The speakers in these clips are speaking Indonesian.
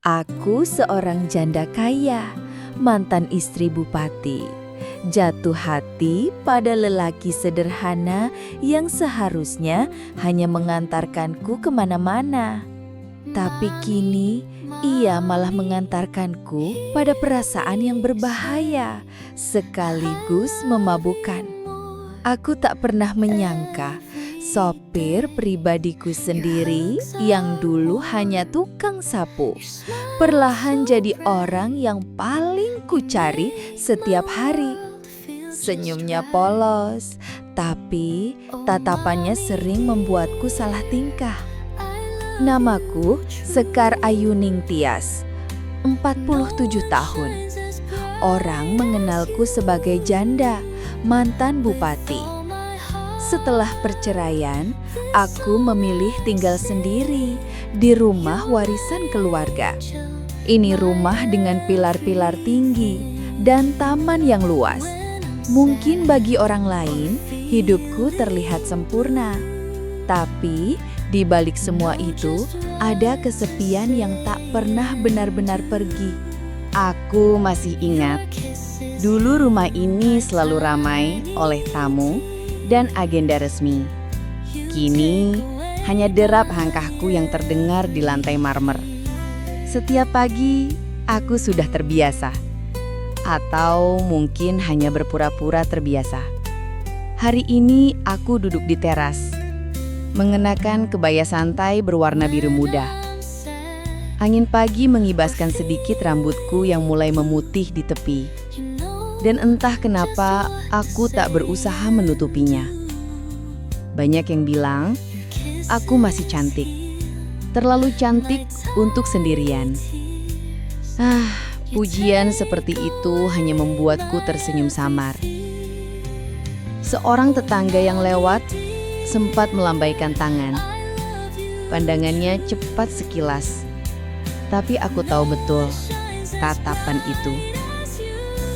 Aku seorang janda kaya, mantan istri bupati. Jatuh hati pada lelaki sederhana yang seharusnya hanya mengantarkanku kemana-mana. Tapi kini ia malah mengantarkanku pada perasaan yang berbahaya, sekaligus memabukkan. Aku tak pernah menyangka sopir pribadiku sendiri yang dulu hanya tukang sapu, perlahan jadi orang yang paling kucari setiap hari. Senyumnya polos, tapi tatapannya sering membuatku salah tingkah. Namaku Sekar Ayuning Tias, 47 tahun. Orang mengenalku sebagai janda, mantan bupati. Setelah perceraian, aku memilih tinggal sendiri di rumah warisan keluarga. Ini rumah dengan pilar-pilar tinggi dan taman yang luas. Mungkin bagi orang lain, hidupku terlihat sempurna. Tapi di balik semua itu, ada kesepian yang tak pernah benar-benar pergi. Aku masih ingat, dulu rumah ini selalu ramai oleh tamu dan agenda resmi. Kini hanya derap langkahku yang terdengar di lantai marmer. Setiap pagi aku sudah terbiasa, atau mungkin hanya berpura-pura terbiasa. Hari ini aku duduk di teras, mengenakan kebaya santai berwarna biru muda. Angin pagi mengibaskan sedikit rambutku yang mulai memutih di tepi. Dan entah kenapa aku tak berusaha menutupinya. Banyak yang bilang, aku masih cantik. Terlalu cantik untuk sendirian. Pujian seperti itu hanya membuatku tersenyum samar. Seorang tetangga yang lewat sempat melambaikan tangan. Pandangannya cepat sekilas. Tapi aku tahu betul tatapan itu.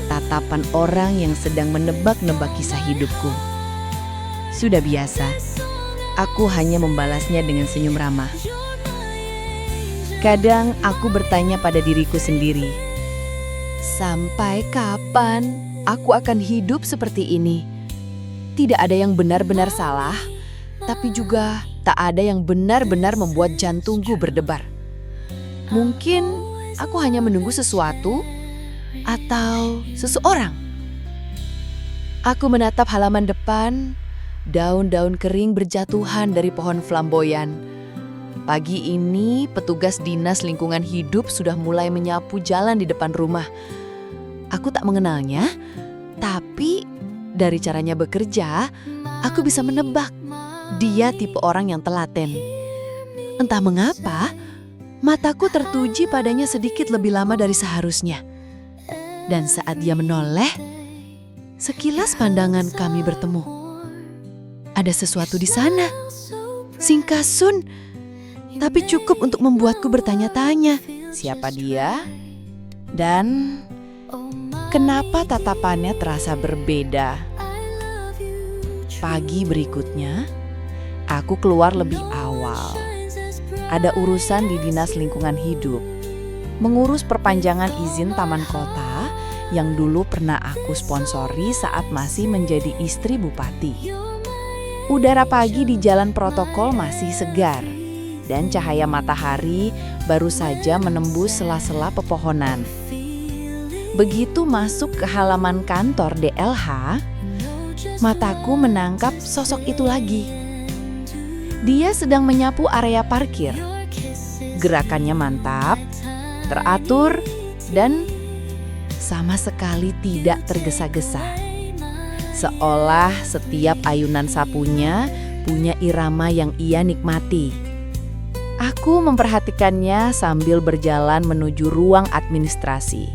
Tatapan orang yang sedang menebak-nebak kisah hidupku. Sudah biasa, aku hanya membalasnya dengan senyum ramah. Kadang aku bertanya pada diriku sendiri, sampai kapan aku akan hidup seperti ini? Tidak ada yang benar-benar salah, tapi juga tak ada yang benar-benar membuat jantungku berdebar. Mungkin aku hanya menunggu sesuatu atau seseorang. Aku menatap halaman depan, daun-daun kering berjatuhan dari pohon flamboyan. Pagi ini petugas dinas lingkungan hidup sudah mulai menyapu jalan di depan rumah. Aku tak mengenalnya, tapi dari caranya bekerja, aku bisa menebak dia tipe orang yang telaten. Entah mengapa, mataku tertuju padanya sedikit lebih lama dari seharusnya. Dan saat dia menoleh, sekilas pandangan kami bertemu. Ada sesuatu di sana, singkasun, tapi cukup untuk membuatku bertanya-tanya. Siapa dia? Dan kenapa tatapannya terasa berbeda? Pagi berikutnya, aku keluar lebih awal. Ada urusan di Dinas Lingkungan Hidup, mengurus perpanjangan izin taman kota yang dulu pernah aku sponsori saat masih menjadi istri bupati. Udara pagi di jalan protokol masih segar, dan cahaya matahari baru saja menembus sela-sela pepohonan. Begitu masuk ke halaman kantor DLH, mataku menangkap sosok itu lagi. Dia sedang menyapu area parkir. Gerakannya mantap, teratur, dan sama sekali tidak tergesa-gesa. Seolah setiap ayunan sapunya punya irama yang ia nikmati. Aku memperhatikannya sambil berjalan menuju ruang administrasi.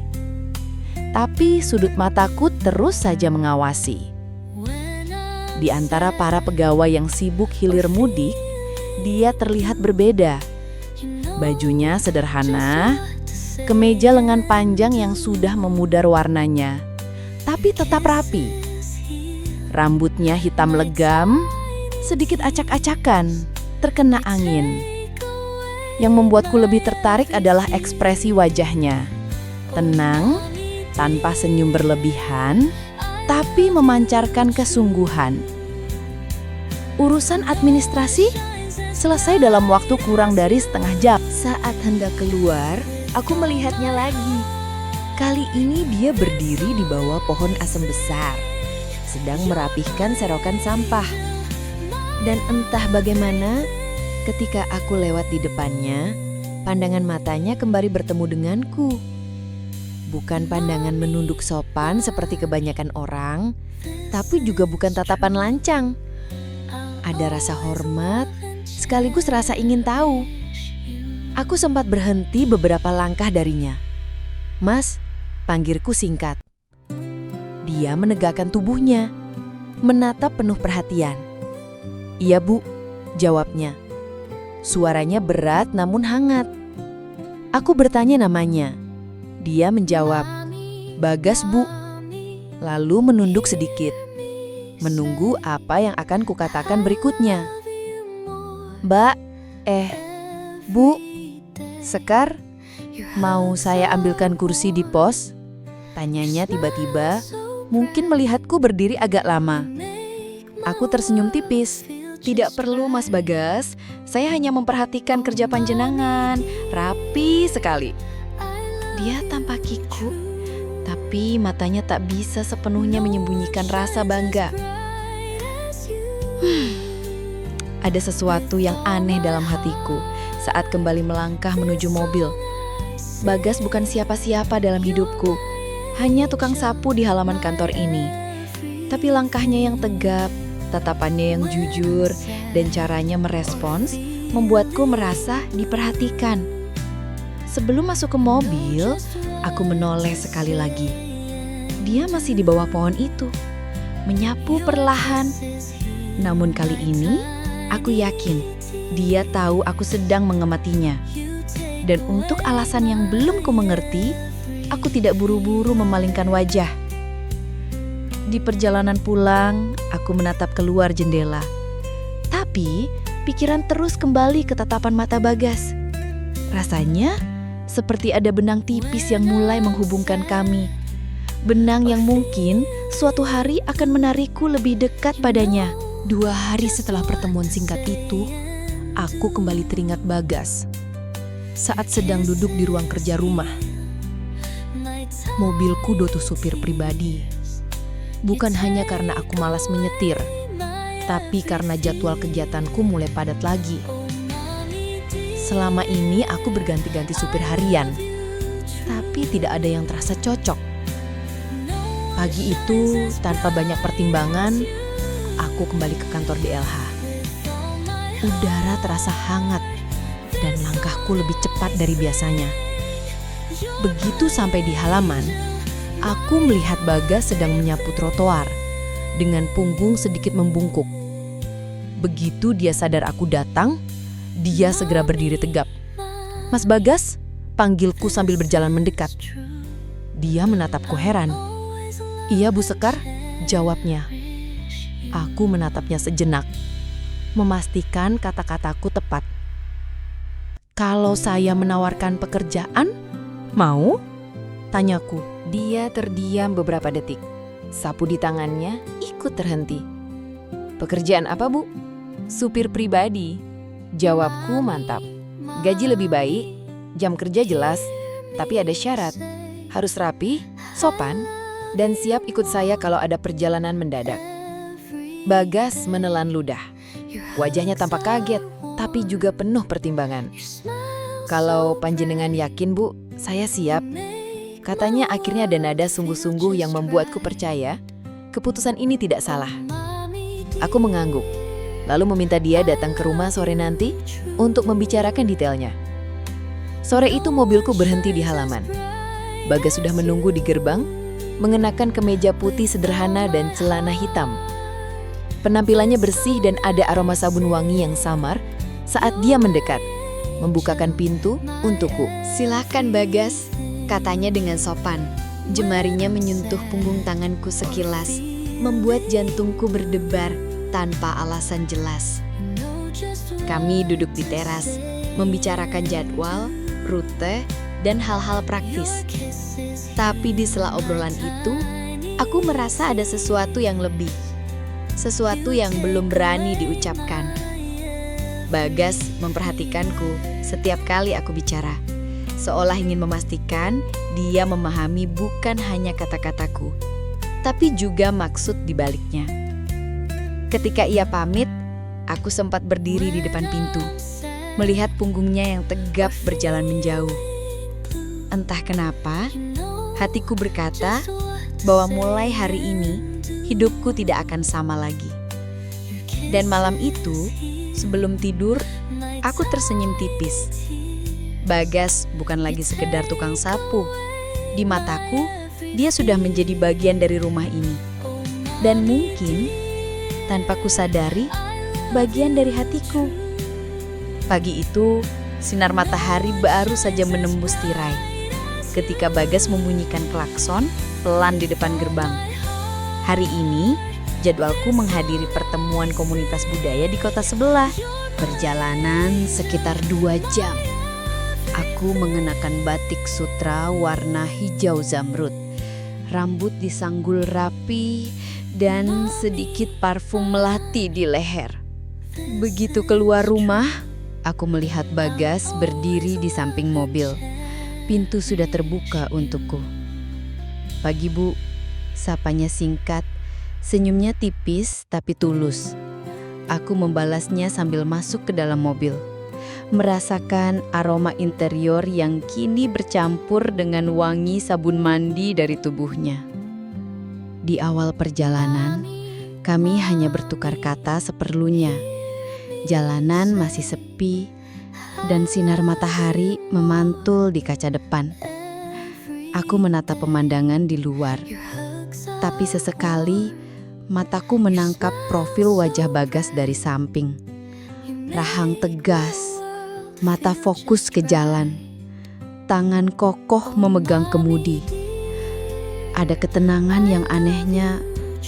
Tapi sudut mataku terus saja mengawasi. Di antara para pegawai yang sibuk hilir mudik, dia terlihat berbeda. Bajunya sederhana, kemeja lengan panjang yang sudah memudar warnanya, tapi tetap rapi. Rambutnya hitam legam, sedikit acak-acakan, terkena angin. Yang membuatku lebih tertarik adalah ekspresi wajahnya. Tenang, tanpa senyum berlebihan, tapi memancarkan kesungguhan. Urusan administrasi selesai dalam waktu kurang dari setengah jam. Saat hendak keluar, aku melihatnya lagi. Kali ini dia berdiri di bawah pohon asem besar, sedang merapihkan serokan sampah. Dan entah bagaimana, ketika aku lewat di depannya, pandangan matanya kembali bertemu denganku. Bukan pandangan menunduk sopan seperti kebanyakan orang, tapi juga bukan tatapan lancang. Ada rasa hormat, sekaligus rasa ingin tahu. Aku sempat berhenti beberapa langkah darinya. "Mas," panggilku singkat. Dia menegakkan tubuhnya, menatap penuh perhatian. "Iya, Bu," jawabnya. Suaranya berat namun hangat. Aku bertanya namanya. Dia menjawab, "Bagas, Bu." Lalu menunduk sedikit, menunggu apa yang akan kukatakan berikutnya. "Mbak, Bu, Sekar, mau saya ambilkan kursi di pos?" Tanyanya tiba-tiba, mungkin melihatku berdiri agak lama. Aku tersenyum tipis. "Tidak perlu, Mas Bagas. Saya hanya memperhatikan kerja panjenengan. Rapi sekali." Dia tampak kikuk, tapi matanya tak bisa sepenuhnya menyembunyikan rasa bangga. Ada sesuatu yang aneh dalam hatiku saat kembali melangkah menuju mobil. Bagas bukan siapa-siapa dalam hidupku, hanya tukang sapu di halaman kantor ini. Tapi langkahnya yang tegap, tatapannya yang jujur, dan caranya merespons membuatku merasa diperhatikan. Sebelum masuk ke mobil, aku menoleh sekali lagi. Dia masih di bawah pohon itu, menyapu perlahan. Namun kali ini, aku yakin dia tahu aku sedang mengamatinya. Dan untuk alasan yang belum ku mengerti, aku tidak buru-buru memalingkan wajah. Di perjalanan pulang, aku menatap keluar jendela. Tapi, pikiran terus kembali ke tatapan mata Bagas. Rasanya seperti ada benang tipis yang mulai menghubungkan kami. Benang yang mungkin suatu hari akan menarikku lebih dekat padanya. 2 hari setelah pertemuan singkat itu, aku kembali teringat Bagas. Saat sedang duduk di ruang kerja rumah. Mobilku Doto supir pribadi. Bukan hanya karena aku malas menyetir, tapi karena jadwal kegiatanku mulai padat lagi. Selama ini aku berganti-ganti supir harian, tapi tidak ada yang terasa cocok. Pagi itu, tanpa banyak pertimbangan, aku kembali ke kantor DLH. Udara terasa hangat dan langkahku lebih cepat dari biasanya. Begitu sampai di halaman, aku melihat Bagas sedang menyapu trotoar dengan punggung sedikit membungkuk. Begitu dia sadar aku datang, dia segera berdiri tegap. "Mas Bagas," panggilku sambil berjalan mendekat. Dia menatapku heran. "Iya, Bu Sekar," jawabnya. Aku menatapnya sejenak, memastikan kata-kataku tepat. "Kalau saya menawarkan pekerjaan, mau?" tanyaku. Dia terdiam beberapa detik. Sapu di tangannya ikut terhenti. "Pekerjaan apa, Bu?" "Supir pribadi," jawabku mantap. "Gaji lebih baik, jam kerja jelas, tapi ada syarat. Harus rapi, sopan, dan siap ikut saya kalau ada perjalanan mendadak." Bagas menelan ludah. Wajahnya tampak kaget, tapi juga penuh pertimbangan. "Kalau panjenengan yakin, Bu, saya siap." Katanya akhirnya ada nada sungguh-sungguh yang membuatku percaya keputusan ini tidak salah. Aku mengangguk, lalu meminta dia datang ke rumah sore nanti untuk membicarakan detailnya. Sore itu mobilku berhenti di halaman. Bagas sudah menunggu di gerbang, mengenakan kemeja putih sederhana dan celana hitam. Penampilannya bersih dan ada aroma sabun wangi yang samar saat dia mendekat, membukakan pintu untukku. "Silakan Bagas," katanya dengan sopan. Jemarinya menyentuh punggung tanganku sekilas, membuat jantungku berdebar tanpa alasan jelas. Kami duduk di teras, membicarakan jadwal, rute, dan hal-hal praktis. Tapi di sela obrolan itu, aku merasa ada sesuatu yang lebih. Sesuatu yang belum berani diucapkan. Bagas memperhatikanku setiap kali aku bicara, seolah ingin memastikan dia memahami bukan hanya kata-kataku, tapi juga maksud di baliknya. Ketika ia pamit, aku sempat berdiri di depan pintu, melihat punggungnya yang tegap berjalan menjauh. Entah kenapa, hatiku berkata bahwa mulai hari ini, hidupku tidak akan sama lagi. Dan malam itu, sebelum tidur, aku tersenyum tipis. Bagas bukan lagi sekedar tukang sapu. Di mataku, dia sudah menjadi bagian dari rumah ini. Dan mungkin, tanpa kusadari, bagian dari hatiku. Pagi itu, sinar matahari baru saja menembus tirai ketika Bagas membunyikan klakson pelan di depan gerbang. Hari ini, jadwalku menghadiri pertemuan komunitas budaya di kota sebelah. Perjalanan sekitar 2 jam. Aku mengenakan batik sutra warna hijau zamrud. Rambut disanggul rapi dan sedikit parfum melati di leher. Begitu keluar rumah, aku melihat Bagas berdiri di samping mobil. Pintu sudah terbuka untukku. "Pagi, Bu," sapanya singkat, senyumnya tipis tapi tulus. Aku membalasnya sambil masuk ke dalam mobil, merasakan aroma interior yang kini bercampur dengan wangi sabun mandi dari tubuhnya. Di awal perjalanan, kami hanya bertukar kata seperlunya. Jalanan masih sepi, dan sinar matahari memantul di kaca depan. Aku menatap pemandangan di luar, tapi sesekali mataku menangkap profil wajah Bagas dari samping. Rahang tegas, mata fokus ke jalan, tangan kokoh memegang kemudi. Ada ketenangan yang anehnya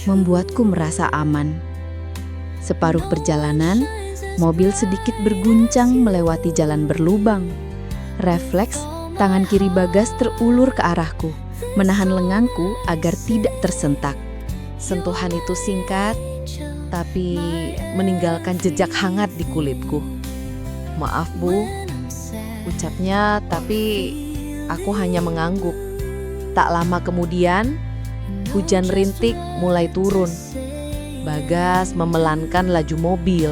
membuatku merasa aman. Separuh perjalanan, mobil sedikit berguncang melewati jalan berlubang. Refleks, tangan kiri Bagas terulur ke arahku, menahan lenganku agar tidak tersentak. Sentuhan itu singkat, tapi meninggalkan jejak hangat di kulitku. "Maaf, Bu," ucapnya, tapi aku hanya mengangguk. Tak lama kemudian, hujan rintik mulai turun. Bagas memelankan laju mobil.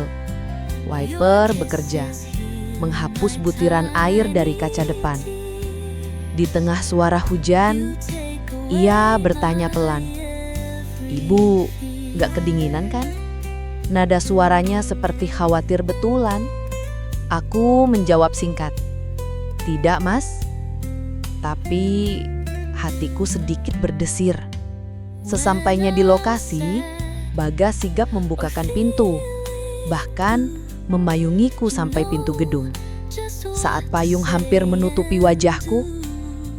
Wiper bekerja, menghapus butiran air dari kaca depan. Di tengah suara hujan, ia bertanya pelan, "Ibu, gak kedinginan kan?" Nada suaranya seperti khawatir betulan. Aku menjawab singkat, "Tidak, Mas." Tapi hatiku sedikit berdesir. Sesampainya di lokasi, Bagas sigap membukakan pintu, bahkan memayungiku sampai pintu gedung. Saat payung hampir menutupi wajahku,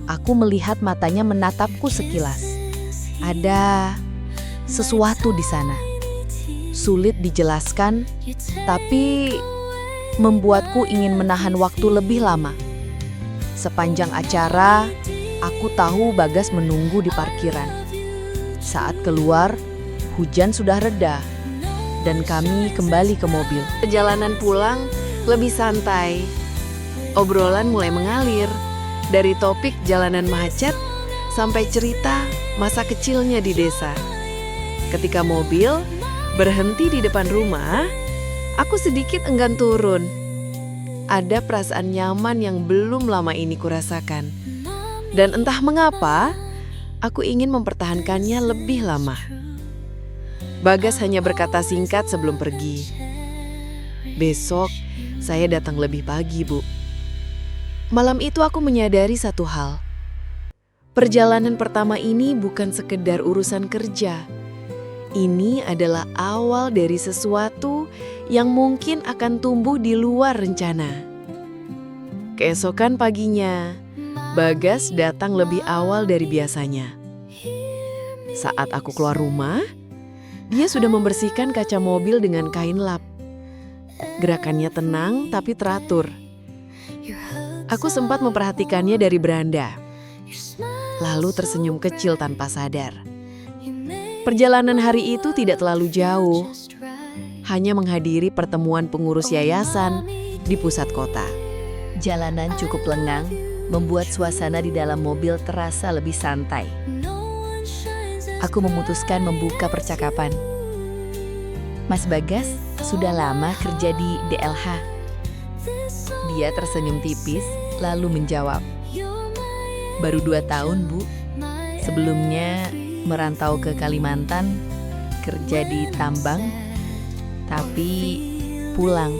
aku melihat matanya menatapku sekilas. Ada sesuatu di sana. Sulit dijelaskan, tapi membuatku ingin menahan waktu lebih lama. Sepanjang acara, aku tahu Bagas menunggu di parkiran. Saat keluar, hujan sudah reda, dan kami kembali ke mobil. Perjalanan pulang lebih santai. Obrolan mulai mengalir, dari topik jalanan macet sampai cerita masa kecilnya di desa. Ketika mobil berhenti di depan rumah, aku sedikit enggan turun. Ada perasaan nyaman yang belum lama ini kurasakan. Dan entah mengapa, aku ingin mempertahankannya lebih lama. Bagas hanya berkata singkat sebelum pergi, "Besok saya datang lebih pagi, Bu." Malam itu aku menyadari satu hal. Perjalanan pertama ini bukan sekedar urusan kerja. Ini adalah awal dari sesuatu yang mungkin akan tumbuh di luar rencana. Keesokan paginya, Bagas datang lebih awal dari biasanya. Saat aku keluar rumah, dia sudah membersihkan kaca mobil dengan kain lap. Gerakannya tenang tapi teratur. Aku sempat memperhatikannya dari beranda, lalu tersenyum kecil tanpa sadar. Perjalanan hari itu tidak terlalu jauh, hanya menghadiri pertemuan pengurus yayasan di pusat kota. Jalanan cukup lengang, membuat suasana di dalam mobil terasa lebih santai. Aku memutuskan membuka percakapan. Mas Bagas sudah lama kerja di DLH. Dia tersenyum tipis, lalu menjawab, "Baru 2 tahun, Bu. Sebelumnya merantau ke Kalimantan, kerja di tambang, tapi pulang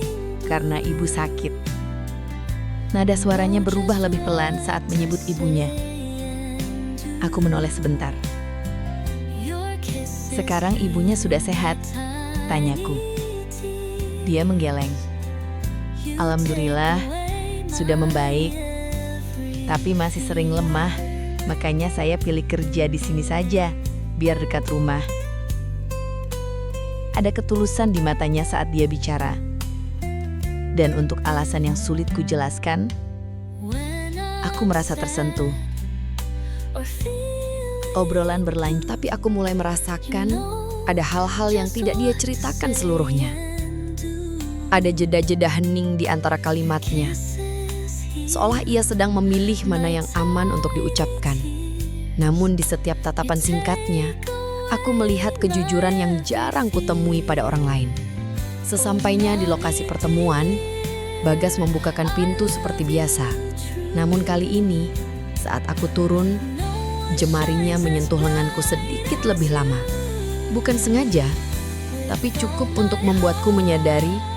karena ibu sakit." Nada suaranya berubah lebih pelan saat menyebut ibunya. Aku menoleh sebentar. "Sekarang ibunya sudah sehat?" tanyaku. Dia menggeleng. "Alhamdulillah, sudah membaik. Tapi masih sering lemah, makanya saya pilih kerja di sini saja, biar dekat rumah." Ada ketulusan di matanya saat dia bicara. Dan untuk alasan yang sulit kujelaskan, aku merasa tersentuh. Obrolan berlanjut, tapi aku mulai merasakan ada hal-hal yang tidak dia ceritakan seluruhnya. Ada jeda-jeda hening di antara kalimatnya, seolah ia sedang memilih mana yang aman untuk diucapkan. Namun di setiap tatapan singkatnya, aku melihat kejujuran yang jarang kutemui pada orang lain. Sesampainya di lokasi pertemuan, Bagas membukakan pintu seperti biasa. Namun kali ini, saat aku turun, jemarinya menyentuh lenganku sedikit lebih lama. Bukan sengaja, tapi cukup untuk membuatku menyadari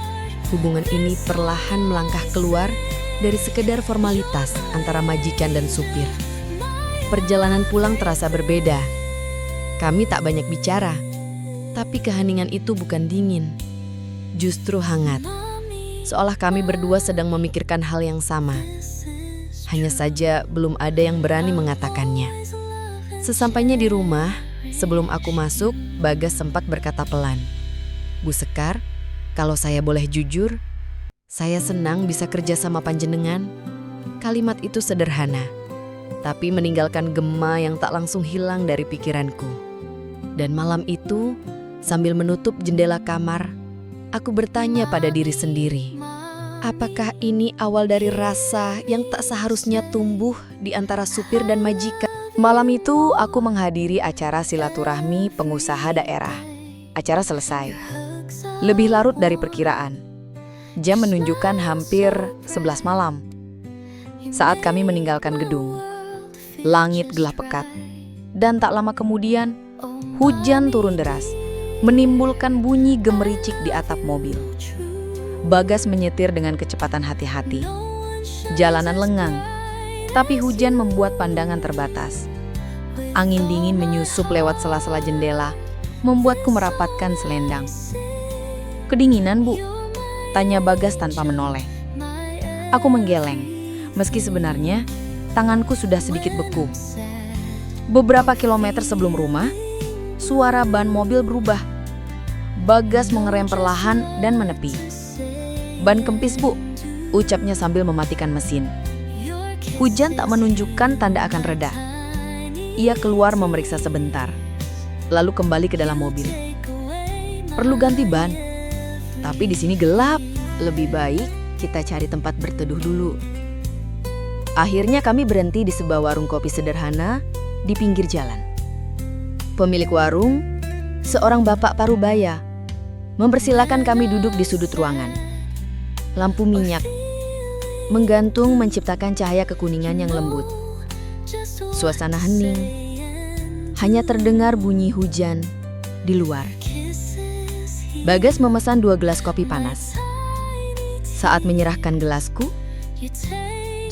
hubungan ini perlahan melangkah keluar dari sekedar formalitas antara majikan dan supir. Perjalanan pulang terasa berbeda. Kami tak banyak bicara, tapi keheningan itu bukan dingin, justru hangat. Seolah kami berdua sedang memikirkan hal yang sama. Hanya saja belum ada yang berani mengatakannya. Sesampainya di rumah, sebelum aku masuk, Bagas sempat berkata pelan, "Bu Sekar, kalau saya boleh jujur, saya senang bisa kerja sama panjenengan." Kalimat itu sederhana, tapi meninggalkan gema yang tak langsung hilang dari pikiranku. Dan malam itu, sambil menutup jendela kamar, aku bertanya pada diri sendiri, apakah ini awal dari rasa yang tak seharusnya tumbuh di antara supir dan majikan? Malam itu aku menghadiri acara silaturahmi pengusaha daerah. Acara selesai. Lebih larut dari perkiraan. Jam menunjukkan hampir 11 malam. Saat kami meninggalkan gedung, langit gelap pekat. Dan tak lama kemudian, hujan turun deras, menimbulkan bunyi gemericik di atap mobil. Bagas menyetir dengan kecepatan hati-hati. Jalanan lengang, tapi hujan membuat pandangan terbatas. Angin dingin menyusup lewat sela-sela jendela, membuatku merapatkan selendang. "Kedinginan, Bu?" tanya Bagas tanpa menoleh. Aku menggeleng, meski sebenarnya tanganku sudah sedikit beku. Beberapa kilometer sebelum rumah, suara ban mobil berubah. Bagas mengerem perlahan dan menepi. "Ban kempis, Bu," ucapnya sambil mematikan mesin. Hujan tak menunjukkan tanda akan reda. Ia keluar memeriksa sebentar, lalu kembali ke dalam mobil. "Perlu ganti ban, tapi di sini gelap. Lebih baik kita cari tempat berteduh dulu." Akhirnya kami berhenti di sebuah warung kopi sederhana di pinggir jalan. Pemilik warung, seorang bapak parubaya, mempersilahkan kami duduk di sudut ruangan. Lampu minyak menggantung menciptakan cahaya kekuningan yang lembut. Suasana hening, hanya terdengar bunyi hujan di luar. Bagas memesan 2 gelas kopi panas. Saat menyerahkan gelasku,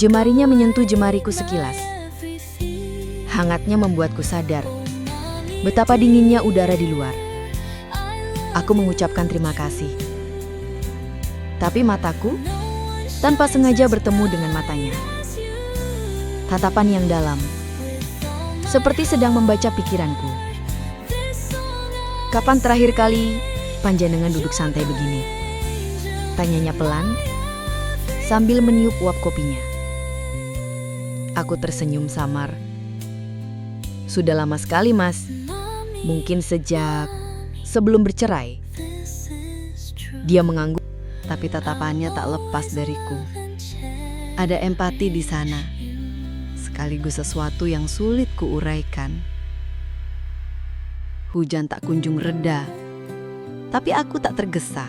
jemarinya menyentuh jemariku sekilas. Hangatnya membuatku sadar betapa dinginnya udara di luar. Aku mengucapkan terima kasih. Tapi mataku tanpa sengaja bertemu dengan matanya. Tatapan yang dalam, seperti sedang membaca pikiranku. "Kapan terakhir kali panjenengan duduk santai begini?" tanyanya pelan sambil meniup uap kopinya. Aku tersenyum samar. Sudah lama sekali, Mas. Mungkin sejak sebelum bercerai. Dia mengangguk, tapi tatapannya tak lepas dariku. Ada empati di sana, sekaligus sesuatu yang sulit kuuraikan. Hujan tak kunjung reda, tapi aku tak tergesa.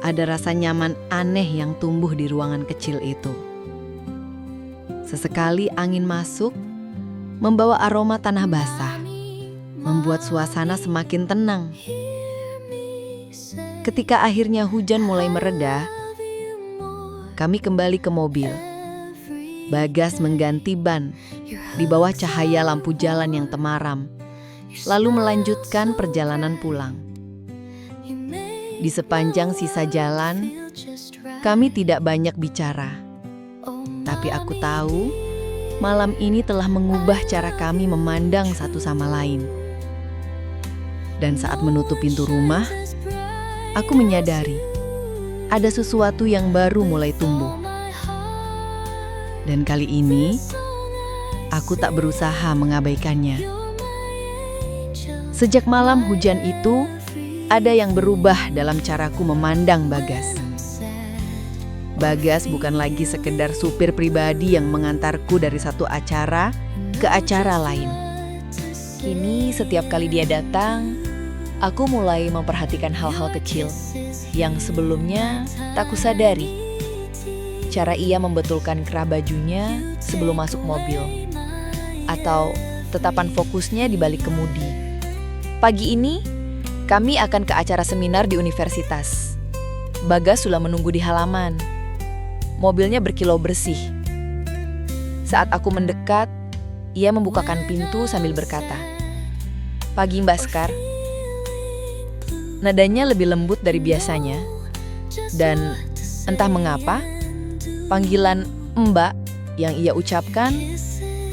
Ada rasa nyaman aneh yang tumbuh di ruangan kecil itu. Sesekali angin masuk, membawa aroma tanah basah, membuat suasana semakin tenang. Ketika akhirnya hujan mulai mereda, kami kembali ke mobil. Bagas mengganti ban di bawah cahaya lampu jalan yang temaram, lalu melanjutkan perjalanan pulang. Di sepanjang sisa jalan, kami tidak banyak bicara. Tapi aku tahu, malam ini telah mengubah cara kami memandang satu sama lain. Dan saat menutup pintu rumah, aku menyadari ada sesuatu yang baru mulai tumbuh. Dan kali ini, aku tak berusaha mengabaikannya. Sejak malam hujan itu, ada yang berubah dalam caraku memandang Bagas. Bagas bukan lagi sekedar supir pribadi yang mengantarku dari satu acara ke acara lain. Kini setiap kali dia datang, aku mulai memperhatikan hal-hal kecil yang sebelumnya tak kusadari. Cara ia membetulkan kerah bajunya sebelum masuk mobil, atau tetapan fokusnya di balik kemudi. Pagi ini, kami akan ke acara seminar di universitas. Bagas sudah menunggu di halaman. Mobilnya berkilau bersih. Saat aku mendekat, ia membukakan pintu sambil berkata, "Pagi Mbak Skar." Nadanya lebih lembut dari biasanya, dan entah mengapa, panggilan Mbak yang ia ucapkan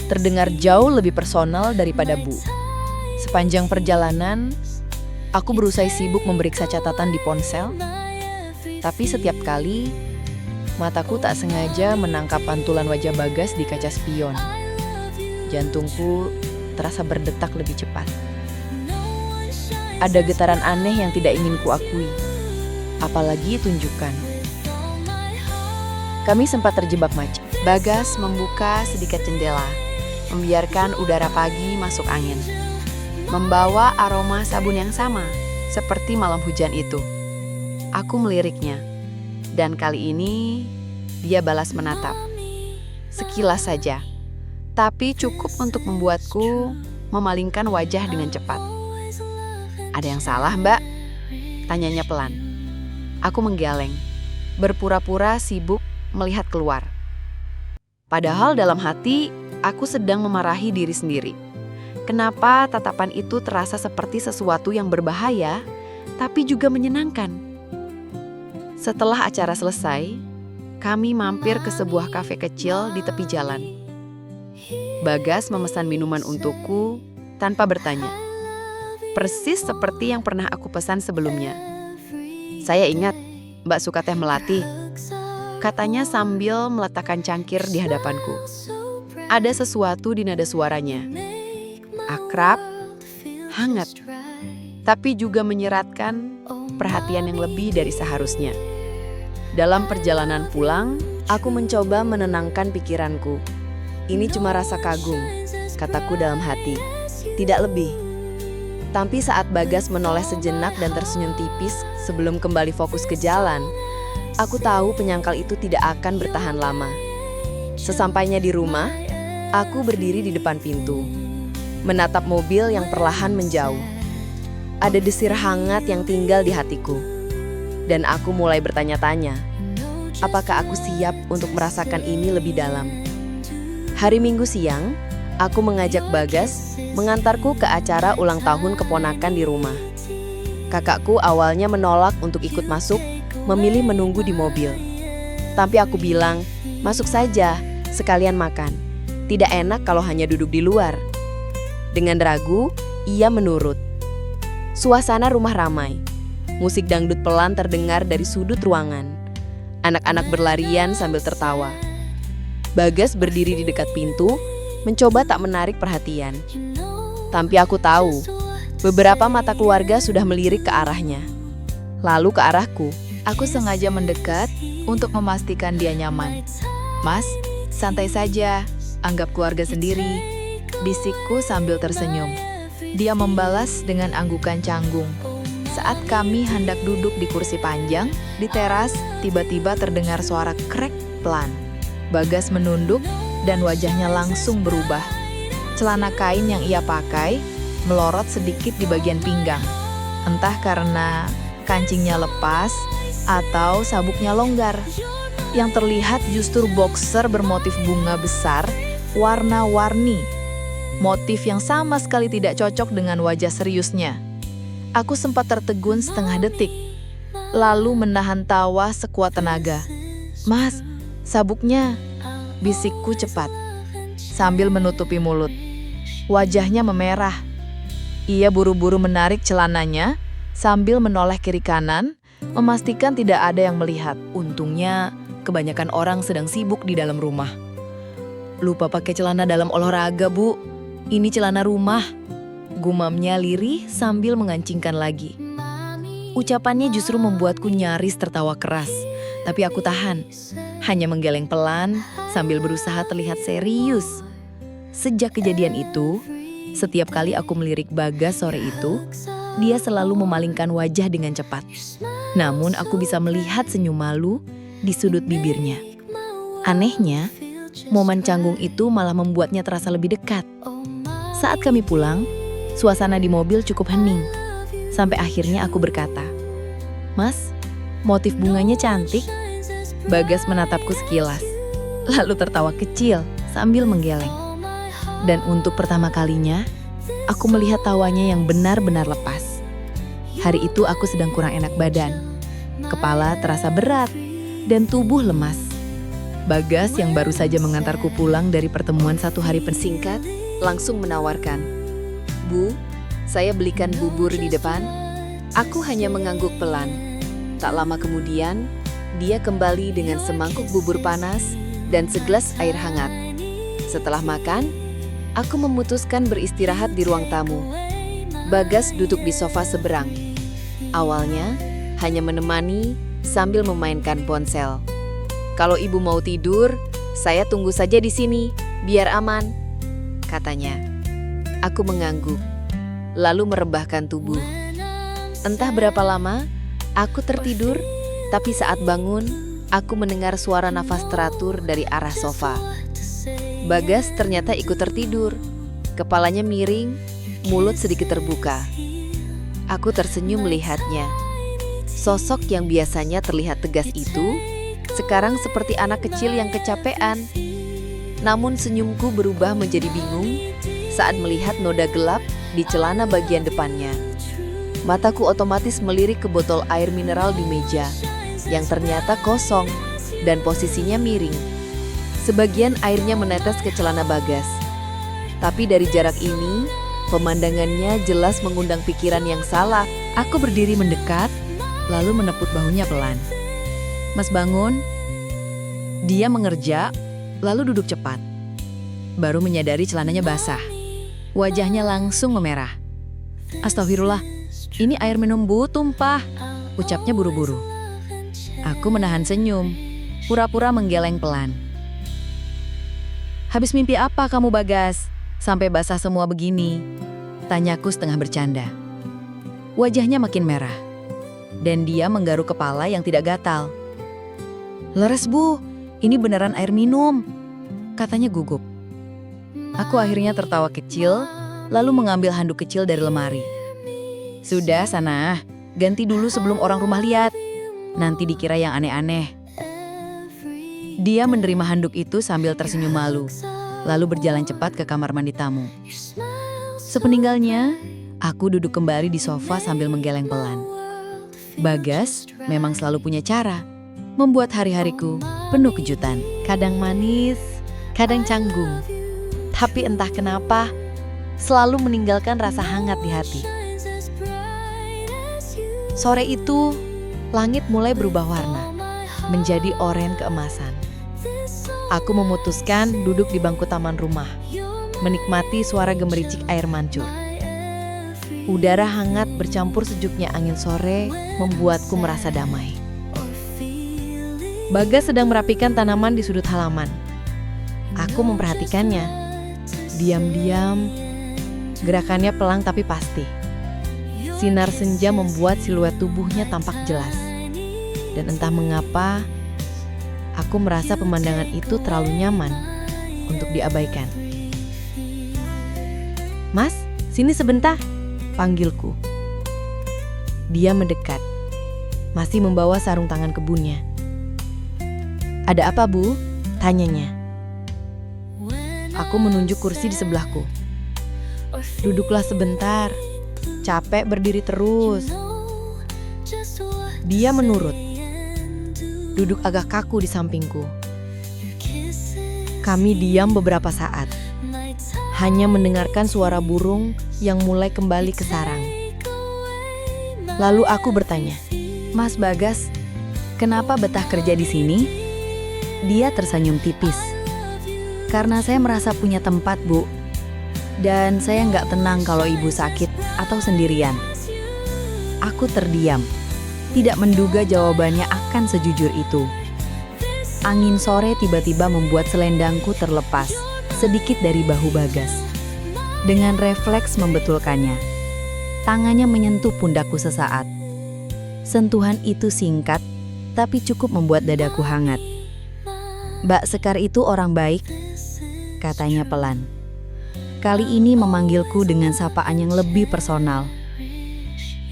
terdengar jauh lebih personal daripada Bu. Sepanjang perjalanan, aku berusaha sibuk memeriksa catatan di ponsel, tapi setiap kali, mataku tak sengaja menangkap pantulan wajah Bagas di kaca spion. Jantungku terasa berdetak lebih cepat. Ada getaran aneh yang tidak ingin kuakui, apalagi tunjukkan. Kami sempat terjebak macet. Bagas membuka sedikit jendela, membiarkan udara pagi masuk angin, membawa aroma sabun yang sama seperti malam hujan itu. Aku meliriknya, dan kali ini dia balas menatap. Sekilas saja, tapi cukup untuk membuatku memalingkan wajah dengan cepat. "Ada yang salah, Mbak?" tanyanya pelan. Aku menggeleng, berpura-pura sibuk melihat keluar. Padahal dalam hati, aku sedang memarahi diri sendiri. Kenapa tatapan itu terasa seperti sesuatu yang berbahaya, tapi juga menyenangkan? Setelah acara selesai, kami mampir ke sebuah kafe kecil di tepi jalan. Bagas memesan minuman untukku tanpa bertanya. Persis seperti yang pernah aku pesan sebelumnya. "Saya ingat, Mbak suka teh melati," katanya sambil meletakkan cangkir di hadapanku. Ada sesuatu di nada suaranya. Akrab, hangat, tapi juga menyeratkan perhatian yang lebih dari seharusnya. Dalam perjalanan pulang, aku mencoba menenangkan pikiranku. "Ini cuma rasa kagum," kataku dalam hati. Tidak lebih. Tapi saat Bagas menoleh sejenak dan tersenyum tipis sebelum kembali fokus ke jalan, aku tahu penyangkal itu tidak akan bertahan lama. Sesampainya di rumah, aku berdiri di depan pintu, menatap mobil yang perlahan menjauh. Ada desir hangat yang tinggal di hatiku, dan aku mulai bertanya-tanya, apakah aku siap untuk merasakan ini lebih dalam? Hari Minggu siang, aku mengajak Bagas mengantarku ke acara ulang tahun keponakan di rumah. Kakakku awalnya menolak untuk ikut masuk, memilih menunggu di mobil. Tapi aku bilang, "Masuk saja, sekalian makan. Tidak enak kalau hanya duduk di luar." Dengan ragu, ia menurut. Suasana rumah ramai. Musik dangdut pelan terdengar dari sudut ruangan. Anak-anak berlarian sambil tertawa. Bagas berdiri di dekat pintu, mencoba tak menarik perhatian. Tapi aku tahu, beberapa mata keluarga sudah melirik ke arahnya. Lalu ke arahku. Aku sengaja mendekat untuk memastikan dia nyaman. "Mas, santai saja, anggap keluarga sendiri," bisikku sambil tersenyum. Dia membalas dengan anggukan canggung. Saat kami hendak duduk di kursi panjang, di teras, tiba-tiba terdengar suara krek pelan. Bagas menunduk dan wajahnya langsung berubah. Celana kain yang ia pakai melorot sedikit di bagian pinggang. Entah karena kancingnya lepas atau sabuknya longgar. Yang terlihat justru boxer bermotif bunga besar, warna-warni. Motif yang sama sekali tidak cocok dengan wajah seriusnya. Aku sempat tertegun setengah detik, lalu menahan tawa sekuat tenaga. "Mas, sabuknya," bisikku cepat, sambil menutupi mulut. Wajahnya memerah. Ia buru-buru menarik celananya, sambil menoleh kiri kanan, memastikan tidak ada yang melihat. Untungnya, kebanyakan orang sedang sibuk di dalam rumah. "Lupa pakai celana dalam olahraga, Bu. Ini celana rumah," gumamnya lirih sambil mengancingkan lagi. Ucapannya justru membuatku nyaris tertawa keras, tapi aku tahan. Hanya menggeleng pelan sambil berusaha terlihat serius. Sejak kejadian itu, setiap kali aku melirik Bagas sore itu, dia selalu memalingkan wajah dengan cepat. Namun aku bisa melihat senyum malu di sudut bibirnya. Anehnya, momen canggung itu malah membuatnya terasa lebih dekat. Saat kami pulang, suasana di mobil cukup hening. Sampai akhirnya aku berkata, "Mas, motif bunganya cantik." Bagas menatapku sekilas, lalu tertawa kecil sambil menggeleng. Dan untuk pertama kalinya, aku melihat tawanya yang benar-benar lepas. Hari itu aku sedang kurang enak badan. Kepala terasa berat dan tubuh lemas. Bagas yang baru saja mengantarku pulang dari pertemuan 1 hari pensingkat langsung menawarkan, "Bu, saya belikan bubur di depan." Aku hanya mengangguk pelan. Tak lama kemudian, dia kembali dengan semangkuk bubur panas dan segelas air hangat. Setelah makan, aku memutuskan beristirahat di ruang tamu. Bagas duduk di sofa seberang. Awalnya, hanya menemani sambil memainkan ponsel. "Kalau ibu mau tidur, saya tunggu saja di sini, biar aman," katanya. Aku mengangguk, lalu merebahkan tubuh. Entah berapa lama, aku tertidur, tapi saat bangun, aku mendengar suara nafas teratur dari arah sofa. Bagas ternyata ikut tertidur. Kepalanya miring, mulut sedikit terbuka. Aku tersenyum melihatnya. Sosok yang biasanya terlihat tegas itu, sekarang seperti anak kecil yang kecapean. Namun senyumku berubah menjadi bingung saat melihat noda gelap di celana bagian depannya. Mataku otomatis melirik ke botol air mineral di meja, yang ternyata kosong dan posisinya miring. Sebagian airnya menetes ke celana Bagas. Tapi dari jarak ini, pemandangannya jelas mengundang pikiran yang salah. Aku berdiri mendekat, lalu menepuk bahunya pelan. "Mas, bangun." Dia mengerja, lalu duduk cepat. Baru menyadari celananya basah. Wajahnya langsung memerah. "Astagfirullah, ini air minum Bu tumpah," ucapnya buru-buru. Aku menahan senyum, pura-pura menggeleng pelan. "Habis mimpi apa kamu, Bagas? Sampai basah semua begini?" tanyaku setengah bercanda. Wajahnya makin merah, dan dia menggaruk kepala yang tidak gatal. "Leres Bu, ini beneran air minum," katanya gugup. Aku akhirnya tertawa kecil, lalu mengambil handuk kecil dari lemari. "Sudah sana, ganti dulu sebelum orang rumah lihat. Nanti dikira yang aneh-aneh." Dia menerima handuk itu sambil tersenyum malu, lalu berjalan cepat ke kamar mandi tamu. Sepeninggalnya, aku duduk kembali di sofa sambil menggeleng pelan. Bagas memang selalu punya cara membuat hari-hariku penuh kejutan. Kadang manis, kadang canggung. Tapi entah kenapa, selalu meninggalkan rasa hangat di hati. Sore itu, langit mulai berubah warna, menjadi oranye keemasan. Aku memutuskan duduk di bangku taman rumah, menikmati suara gemericik air mancur. Udara hangat bercampur sejuknya angin sore membuatku merasa damai. Bagas sedang merapikan tanaman di sudut halaman. Aku memperhatikannya. Diam-diam, gerakannya pelan tapi pasti. Sinar senja membuat siluet tubuhnya tampak jelas. Dan entah mengapa, aku merasa pemandangan itu terlalu nyaman untuk diabaikan. "Mas, sini sebentar," panggilku. Dia mendekat, masih membawa sarung tangan kebunnya. "Ada apa, Bu?" tanyanya. Aku menunjuk kursi di sebelahku. "Duduklah sebentar, capek berdiri terus." Dia menurut, duduk agak kaku di sampingku. Kami diam beberapa saat, hanya mendengarkan suara burung yang mulai kembali ke sarang. Lalu aku bertanya, Mas Bagas, kenapa betah kerja di sini? Dia tersenyum tipis. Karena saya merasa punya tempat, Bu. Dan saya nggak tenang kalau ibu sakit atau sendirian. Aku terdiam, tidak menduga jawabannya akan sejujur itu. Angin sore tiba-tiba membuat selendangku terlepas, sedikit dari bahu Bagas. Dengan refleks membetulkannya, tangannya menyentuh pundakku sesaat. Sentuhan itu singkat, tapi cukup membuat dadaku hangat. "Mbak Sekar itu orang baik," katanya pelan. Kali ini memanggilku dengan sapaan yang lebih personal.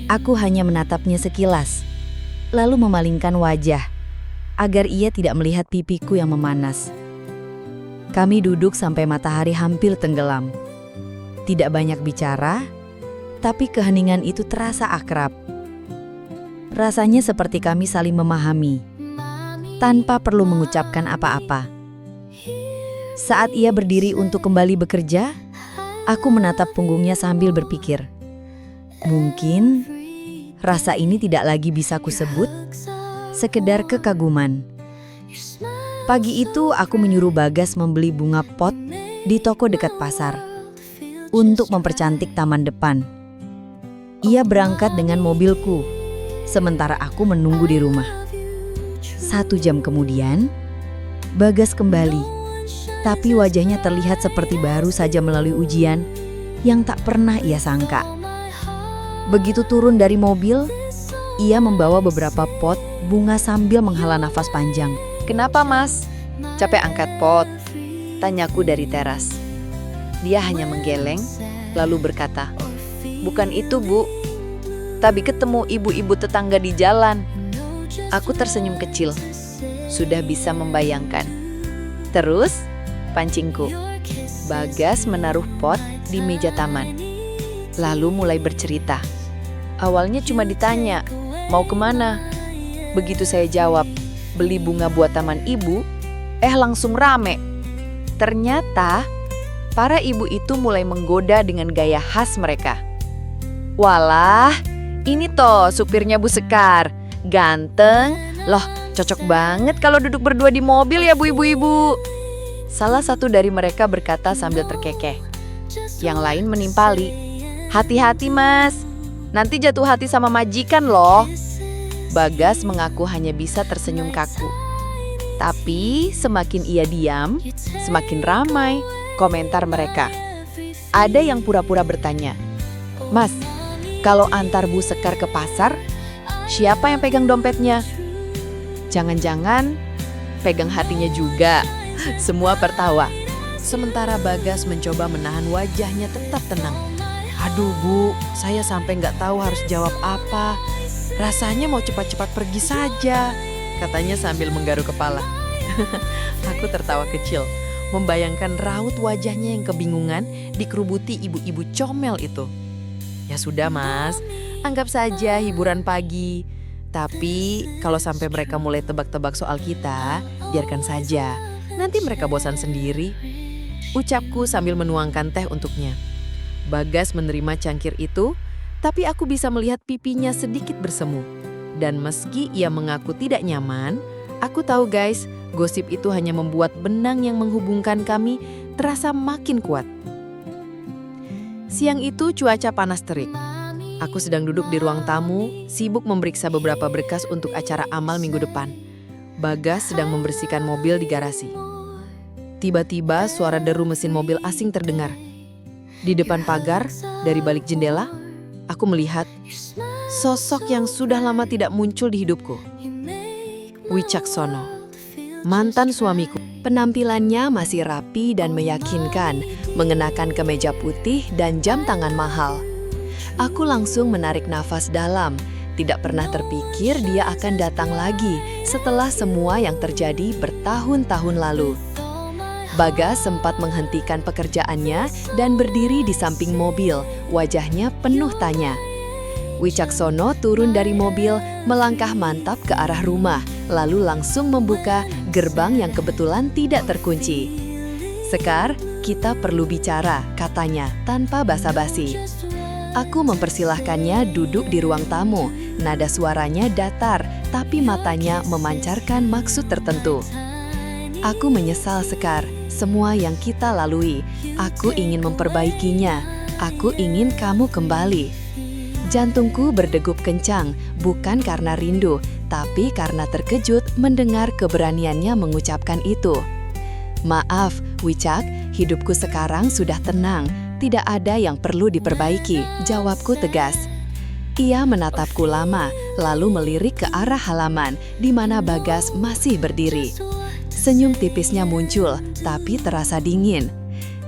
Aku hanya menatapnya sekilas, lalu memalingkan wajah, agar ia tidak melihat pipiku yang memanas. Kami duduk sampai matahari hampir tenggelam. Tidak banyak bicara, tapi keheningan itu terasa akrab. Rasanya seperti kami saling memahami, tanpa perlu mengucapkan apa-apa. Saat ia berdiri untuk kembali bekerja, aku menatap punggungnya sambil berpikir, mungkin rasa ini tidak lagi bisa kusebut sekedar kekaguman. Pagi itu aku menyuruh Bagas membeli bunga pot di toko dekat pasar untuk mempercantik taman depan. Ia berangkat dengan mobilku, sementara aku menunggu di rumah. 1 jam kemudian, Bagas kembali. Tapi wajahnya terlihat seperti baru saja melalui ujian yang tak pernah ia sangka. Begitu turun dari mobil, ia membawa beberapa pot bunga sambil menghela nafas panjang. "Kenapa, Mas? Capek angkat pot?" tanyaku dari teras. Dia hanya menggeleng, lalu berkata, "Bukan itu, Bu. Tadi ketemu ibu-ibu tetangga di jalan." Aku tersenyum kecil, sudah bisa membayangkan. "Terus?" pancingku. Bagas menaruh pot di meja taman, lalu mulai bercerita. Awalnya cuma ditanya, "Mau kemana?" Begitu saya jawab, "Beli bunga buat taman ibu," langsung rame. Ternyata, para ibu itu mulai menggoda dengan gaya khas mereka. "Walah, ini toh supirnya Bu Sekar. Ganteng, loh cocok banget kalau duduk berdua di mobil ya Bu ibu-ibu." Salah satu dari mereka berkata sambil terkekeh. Yang lain menimpali, "Hati-hati Mas, nanti jatuh hati sama majikan loh." Bagas mengaku hanya bisa tersenyum kaku. Tapi semakin ia diam, semakin ramai komentar mereka. Ada yang pura-pura bertanya, "Mas, kalau antar Bu Sekar ke pasar, siapa yang pegang dompetnya? Jangan-jangan pegang hatinya juga." Semua tertawa. Sementara Bagas mencoba menahan wajahnya tetap tenang. "Aduh Bu, saya sampai nggak tahu harus jawab apa. Rasanya mau cepat-cepat pergi saja," katanya sambil menggaruk kepala. Aku tertawa kecil, membayangkan raut wajahnya yang kebingungan dikerubuti ibu-ibu comel itu. "Ya sudah Mas, anggap saja hiburan pagi. Tapi kalau sampai mereka mulai tebak-tebak soal kita, biarkan saja. Nanti mereka bosan sendiri," ucapku sambil menuangkan teh untuknya. Bagas menerima cangkir itu, tapi aku bisa melihat pipinya sedikit bersemu. Dan meski ia mengaku tidak nyaman, Aku tahu guys, gosip itu hanya membuat benang yang menghubungkan kami terasa makin kuat. Siang itu cuaca panas terik. Aku sedang duduk di ruang tamu, sibuk memeriksa beberapa berkas untuk acara amal minggu depan. Bagas sedang membersihkan mobil di garasi. Tiba-tiba suara deru mesin mobil asing terdengar. Di depan pagar, dari balik jendela, aku melihat sosok yang sudah lama tidak muncul di hidupku. Wicaksono, mantan suamiku. Penampilannya masih rapi dan meyakinkan, mengenakan kemeja putih dan jam tangan mahal. Aku langsung menarik nafas dalam, tidak pernah terpikir dia akan datang lagi setelah semua yang terjadi bertahun-tahun lalu. Bagas sempat menghentikan pekerjaannya dan berdiri di samping mobil, wajahnya penuh tanya. Wicaksono turun dari mobil, melangkah mantap ke arah rumah, lalu langsung membuka gerbang yang kebetulan tidak terkunci. "Sekar, kita perlu bicara," katanya tanpa basa-basi. Aku mempersilahkannya duduk di ruang tamu. Nada suaranya datar, tapi matanya memancarkan maksud tertentu. "Aku menyesal, Sekar, semua yang kita lalui. Aku ingin memperbaikinya. Aku ingin kamu kembali." Jantungku berdegup kencang, bukan karena rindu, tapi karena terkejut mendengar keberaniannya mengucapkan itu. "Maaf, Wicak, hidupku sekarang sudah tenang. Tidak ada yang perlu diperbaiki," jawabku tegas. Ia menatapku lama, lalu melirik ke arah halaman di mana Bagas masih berdiri. Senyum tipisnya muncul, tapi terasa dingin.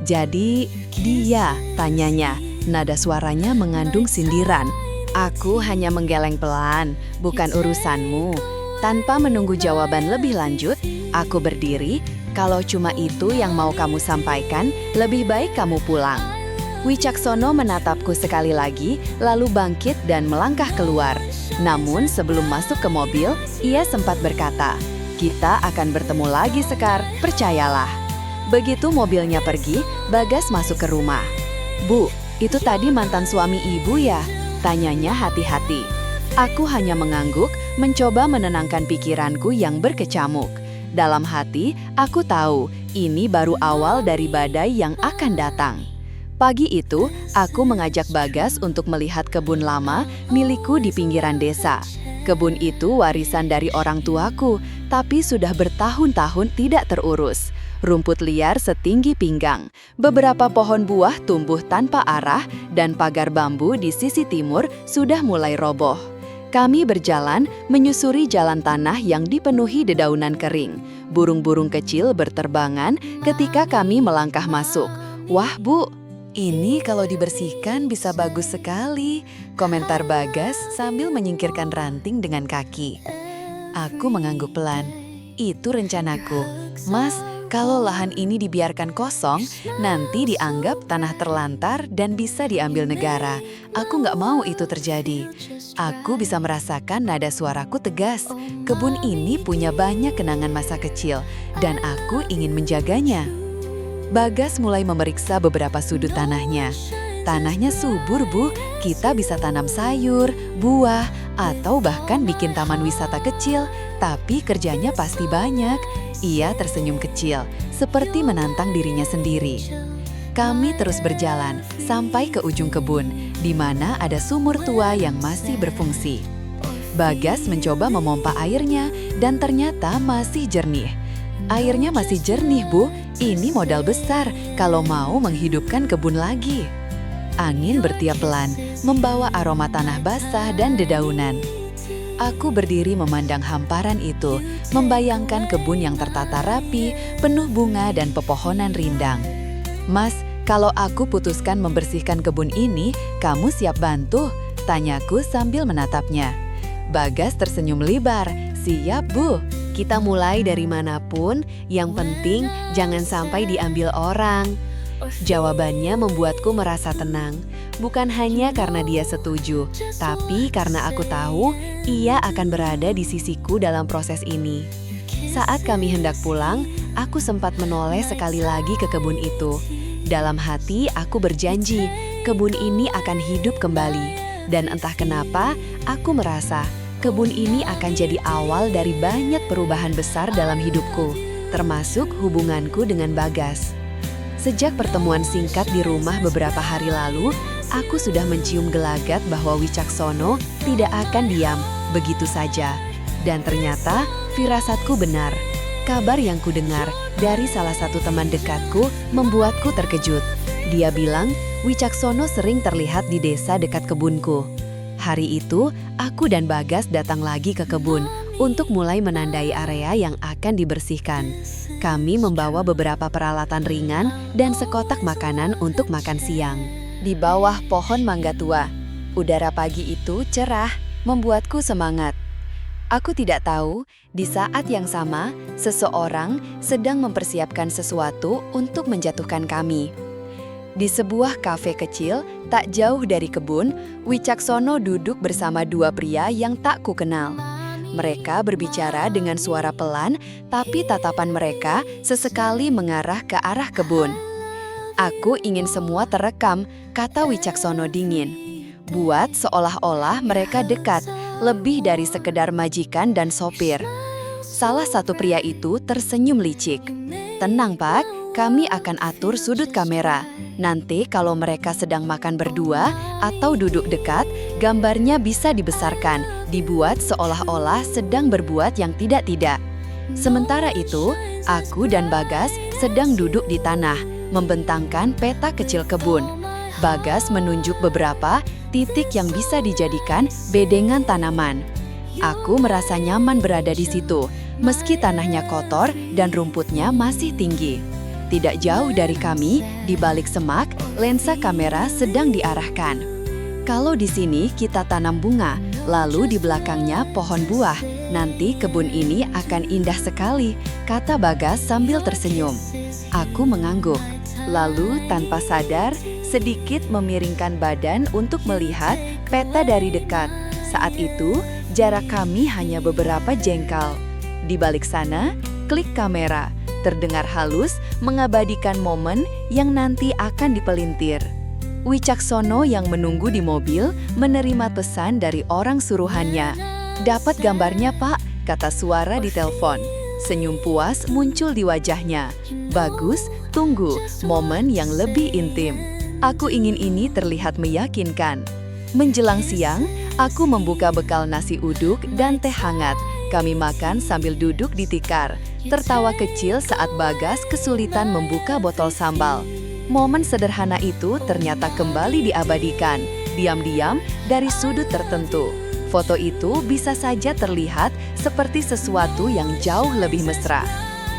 "Jadi, dia?" tanyanya. Nada suaranya mengandung sindiran. "Aku hanya menggeleng pelan, bukan urusanmu." Tanpa menunggu jawaban lebih lanjut, aku berdiri. "Kalau cuma itu yang mau kamu sampaikan, lebih baik kamu pulang." Wicaksono menatapku sekali lagi, lalu bangkit dan melangkah keluar. Namun sebelum masuk ke mobil, ia sempat berkata, "Kita akan bertemu lagi, Sekar, percayalah." Begitu mobilnya pergi, Bagas masuk ke rumah. "Bu, itu tadi mantan suami ibu ya?" tanyanya hati-hati. Aku hanya mengangguk, mencoba menenangkan pikiranku yang berkecamuk. Dalam hati, aku tahu ini baru awal dari badai yang akan datang. Pagi itu, aku mengajak Bagas untuk melihat kebun lama milikku di pinggiran desa. Kebun itu warisan dari orang tuaku, tapi sudah bertahun-tahun tidak terurus. Rumput liar setinggi pinggang, beberapa pohon buah tumbuh tanpa arah, dan pagar bambu di sisi timur sudah mulai roboh. Kami berjalan menyusuri jalan tanah yang dipenuhi dedaunan kering. Burung-burung kecil berterbangan ketika kami melangkah masuk. "Wah, Bu, ini kalau dibersihkan bisa bagus sekali," komentar Bagas sambil menyingkirkan ranting dengan kaki. Aku mengangguk pelan. "Itu rencanaku, Mas. Kalau lahan ini dibiarkan kosong, nanti dianggap tanah terlantar dan bisa diambil negara. Aku nggak mau itu terjadi." Aku bisa merasakan nada suaraku tegas. Kebun ini punya banyak kenangan masa kecil, dan aku ingin menjaganya. Bagas mulai memeriksa beberapa sudut tanahnya. "Tanahnya subur, Bu. Kita bisa tanam sayur, buah, atau bahkan bikin taman wisata kecil. Tapi kerjanya pasti banyak." Ia tersenyum kecil, seperti menantang dirinya sendiri. Kami terus berjalan sampai ke ujung kebun, di mana ada sumur tua yang masih berfungsi. Bagas mencoba memompa airnya, dan ternyata masih jernih. "Airnya masih jernih, Bu. Ini modal besar kalau mau menghidupkan kebun lagi." Angin bertiup pelan, membawa aroma tanah basah dan dedaunan. Aku berdiri memandang hamparan itu, membayangkan kebun yang tertata rapi, penuh bunga dan pepohonan rindang. "Mas, kalau aku putuskan membersihkan kebun ini, kamu siap bantu?" tanyaku sambil menatapnya. Bagas tersenyum lebar. "Siap, Bu. Kita mulai dari manapun, yang penting jangan sampai diambil orang." Jawabannya membuatku merasa tenang, bukan hanya karena dia setuju, tapi karena aku tahu ia akan berada di sisiku dalam proses ini. Saat kami hendak pulang, aku sempat menoleh sekali lagi ke kebun itu. Dalam hati aku berjanji, kebun ini akan hidup kembali. Dan entah kenapa, aku merasa kebun ini akan jadi awal dari banyak perubahan besar dalam hidupku, termasuk hubunganku dengan Bagas. Sejak pertemuan singkat di rumah beberapa hari lalu, aku sudah mencium gelagat bahwa Wicaksono tidak akan diam begitu saja. Dan ternyata firasatku benar. Kabar yang kudengar dari salah satu teman dekatku membuatku terkejut. Dia bilang Wicaksono sering terlihat di desa dekat kebunku. Hari itu, aku dan Bagas datang lagi ke kebun untuk mulai menandai area yang akan dibersihkan. Kami membawa beberapa peralatan ringan dan sekotak makanan untuk makan siang. Di bawah pohon mangga tua, udara pagi itu cerah, membuatku semangat. Aku tidak tahu, di saat yang sama, seseorang sedang mempersiapkan sesuatu untuk menjatuhkan kami. Di sebuah kafe kecil, tak jauh dari kebun, Wicaksono duduk bersama dua pria yang tak kukenal. Mereka berbicara dengan suara pelan, tapi tatapan mereka sesekali mengarah ke arah kebun. Aku ingin semua terekam, kata Wicaksono dingin. Buat seolah-olah mereka dekat, lebih dari sekedar majikan dan sopir. Salah satu pria itu tersenyum licik. Tenang Pak, kami akan atur sudut kamera. Nanti kalau mereka sedang makan berdua atau duduk dekat, gambarnya bisa dibesarkan, dibuat seolah-olah sedang berbuat yang tidak-tidak. Sementara itu, aku dan Bagas sedang duduk di tanah, membentangkan peta kecil kebun. Bagas menunjuk beberapa titik yang bisa dijadikan bedengan tanaman. Aku merasa nyaman berada di situ, meski tanahnya kotor dan rumputnya masih tinggi. Tidak jauh dari kami, di balik semak, lensa kamera sedang diarahkan. Kalau di sini kita tanam bunga, lalu di belakangnya pohon buah, nanti kebun ini akan indah sekali, kata Bagas sambil tersenyum. Aku mengangguk, lalu tanpa sadar, sedikit memiringkan badan untuk melihat peta dari dekat. Saat itu, jarak kami hanya beberapa jengkal. Di balik sana, klik kamera, terdengar halus mengabadikan momen yang nanti akan dipelintir. Wicaksono yang menunggu di mobil menerima pesan dari orang suruhannya. Dapat gambarnya Pak, kata suara di telepon. Senyum puas muncul di wajahnya. Bagus, tunggu momen yang lebih intim. Aku ingin ini terlihat meyakinkan. Menjelang siang, aku membuka bekal nasi uduk dan teh hangat. Kami makan sambil duduk di tikar. Tertawa kecil saat Bagas kesulitan membuka botol sambal. Momen sederhana itu ternyata kembali diabadikan, diam-diam dari sudut tertentu. Foto itu bisa saja terlihat seperti sesuatu yang jauh lebih mesra.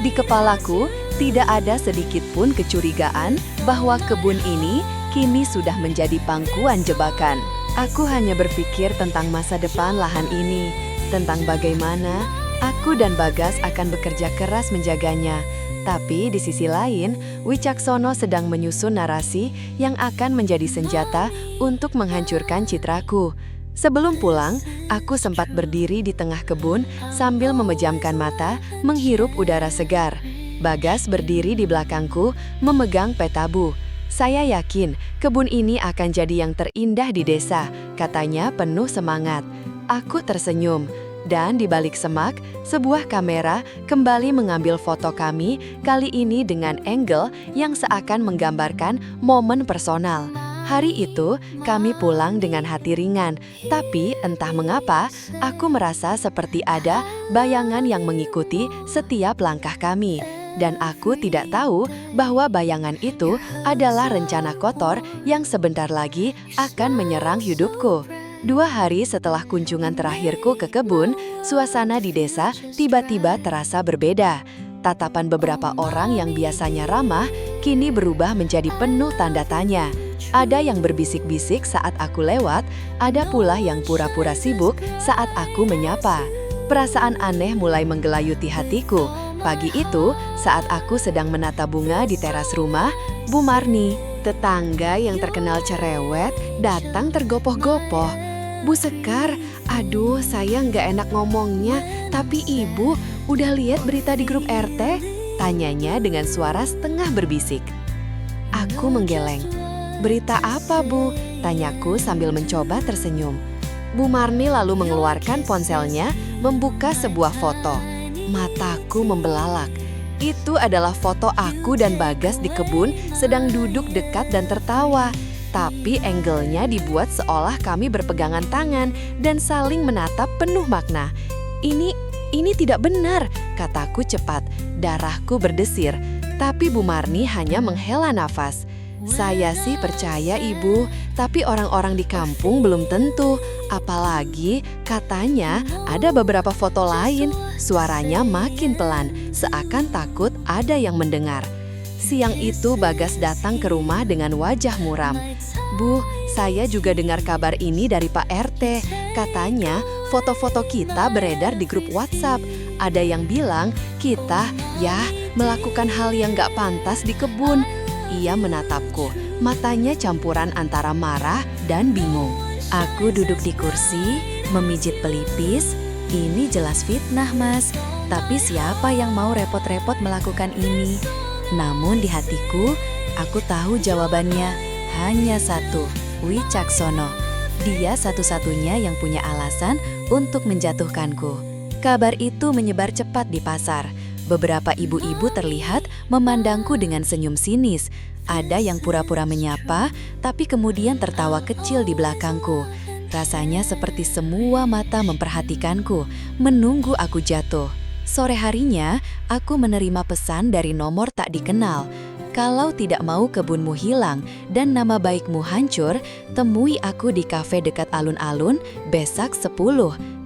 Di kepalaku, tidak ada sedikit pun kecurigaan bahwa kebun ini kini sudah menjadi pangkuan jebakan. Aku hanya berpikir tentang masa depan lahan ini, tentang bagaimana aku dan Bagas akan bekerja keras menjaganya. Tapi di sisi lain, Wicaksono sedang menyusun narasi yang akan menjadi senjata untuk menghancurkan citraku. Sebelum pulang, aku sempat berdiri di tengah kebun sambil memejamkan mata, menghirup udara segar. Bagas berdiri di belakangku, memegang petabu. Saya yakin kebun ini akan jadi yang terindah di desa, katanya penuh semangat. Aku tersenyum, dan di balik semak, sebuah kamera kembali mengambil foto kami, kali ini dengan angle yang seakan menggambarkan momen personal. Hari itu, kami pulang dengan hati ringan, tapi entah mengapa, aku merasa seperti ada bayangan yang mengikuti setiap langkah kami. Dan aku tidak tahu bahwa bayangan itu adalah rencana kotor yang sebentar lagi akan menyerang hidupku. 2 hari setelah kunjungan terakhirku ke kebun, suasana di desa tiba-tiba terasa berbeda. Tatapan beberapa orang yang biasanya ramah, kini berubah menjadi penuh tanda tanya. Ada yang berbisik-bisik saat aku lewat, ada pula yang pura-pura sibuk saat aku menyapa. Perasaan aneh mulai menggelayuti hatiku. Pagi itu, saat aku sedang menata bunga di teras rumah, Bu Marni, tetangga yang terkenal cerewet, datang tergopoh-gopoh. Bu Sekar, aduh saya nggak enak ngomongnya, tapi ibu udah lihat berita di grup RT? Tanyanya dengan suara setengah berbisik. Aku menggeleng. Berita apa Bu? Tanyaku sambil mencoba tersenyum. Bu Marni lalu mengeluarkan ponselnya, membuka sebuah foto. Mataku membelalak. Itu adalah foto aku dan Bagas di kebun sedang duduk dekat dan tertawa. Tapi angle-nya dibuat seolah kami berpegangan tangan dan saling menatap penuh makna. Ini tidak benar, kataku cepat. Darahku berdesir, tapi Bu Marni hanya menghela nafas. Saya sih percaya Ibu, tapi orang-orang di kampung belum tentu. Apalagi katanya ada beberapa foto lain, suaranya makin pelan, seakan takut ada yang mendengar. Siang itu Bagas datang ke rumah dengan wajah muram. Bu, saya juga dengar kabar ini dari Pak RT. Katanya foto-foto kita beredar di grup WhatsApp. Ada yang bilang kita, melakukan hal yang gak pantas di kebun. Ia menatapku, matanya campuran antara marah dan bingung. Aku duduk di kursi, memijit pelipis. Ini jelas fitnah, Mas. Tapi siapa yang mau repot-repot melakukan ini? Namun di hatiku, aku tahu jawabannya. Hanya satu, Wicaksono. Dia satu-satunya yang punya alasan untuk menjatuhkanku. Kabar itu menyebar cepat di pasar. Beberapa ibu-ibu terlihat memandangku dengan senyum sinis. Ada yang pura-pura menyapa, tapi kemudian tertawa kecil di belakangku. Rasanya seperti semua mata memperhatikanku, menunggu aku jatuh. Sore harinya, aku menerima pesan dari nomor tak dikenal. Kalau tidak mau kebunmu hilang dan nama baikmu hancur, temui aku di kafe dekat alun-alun besok 10.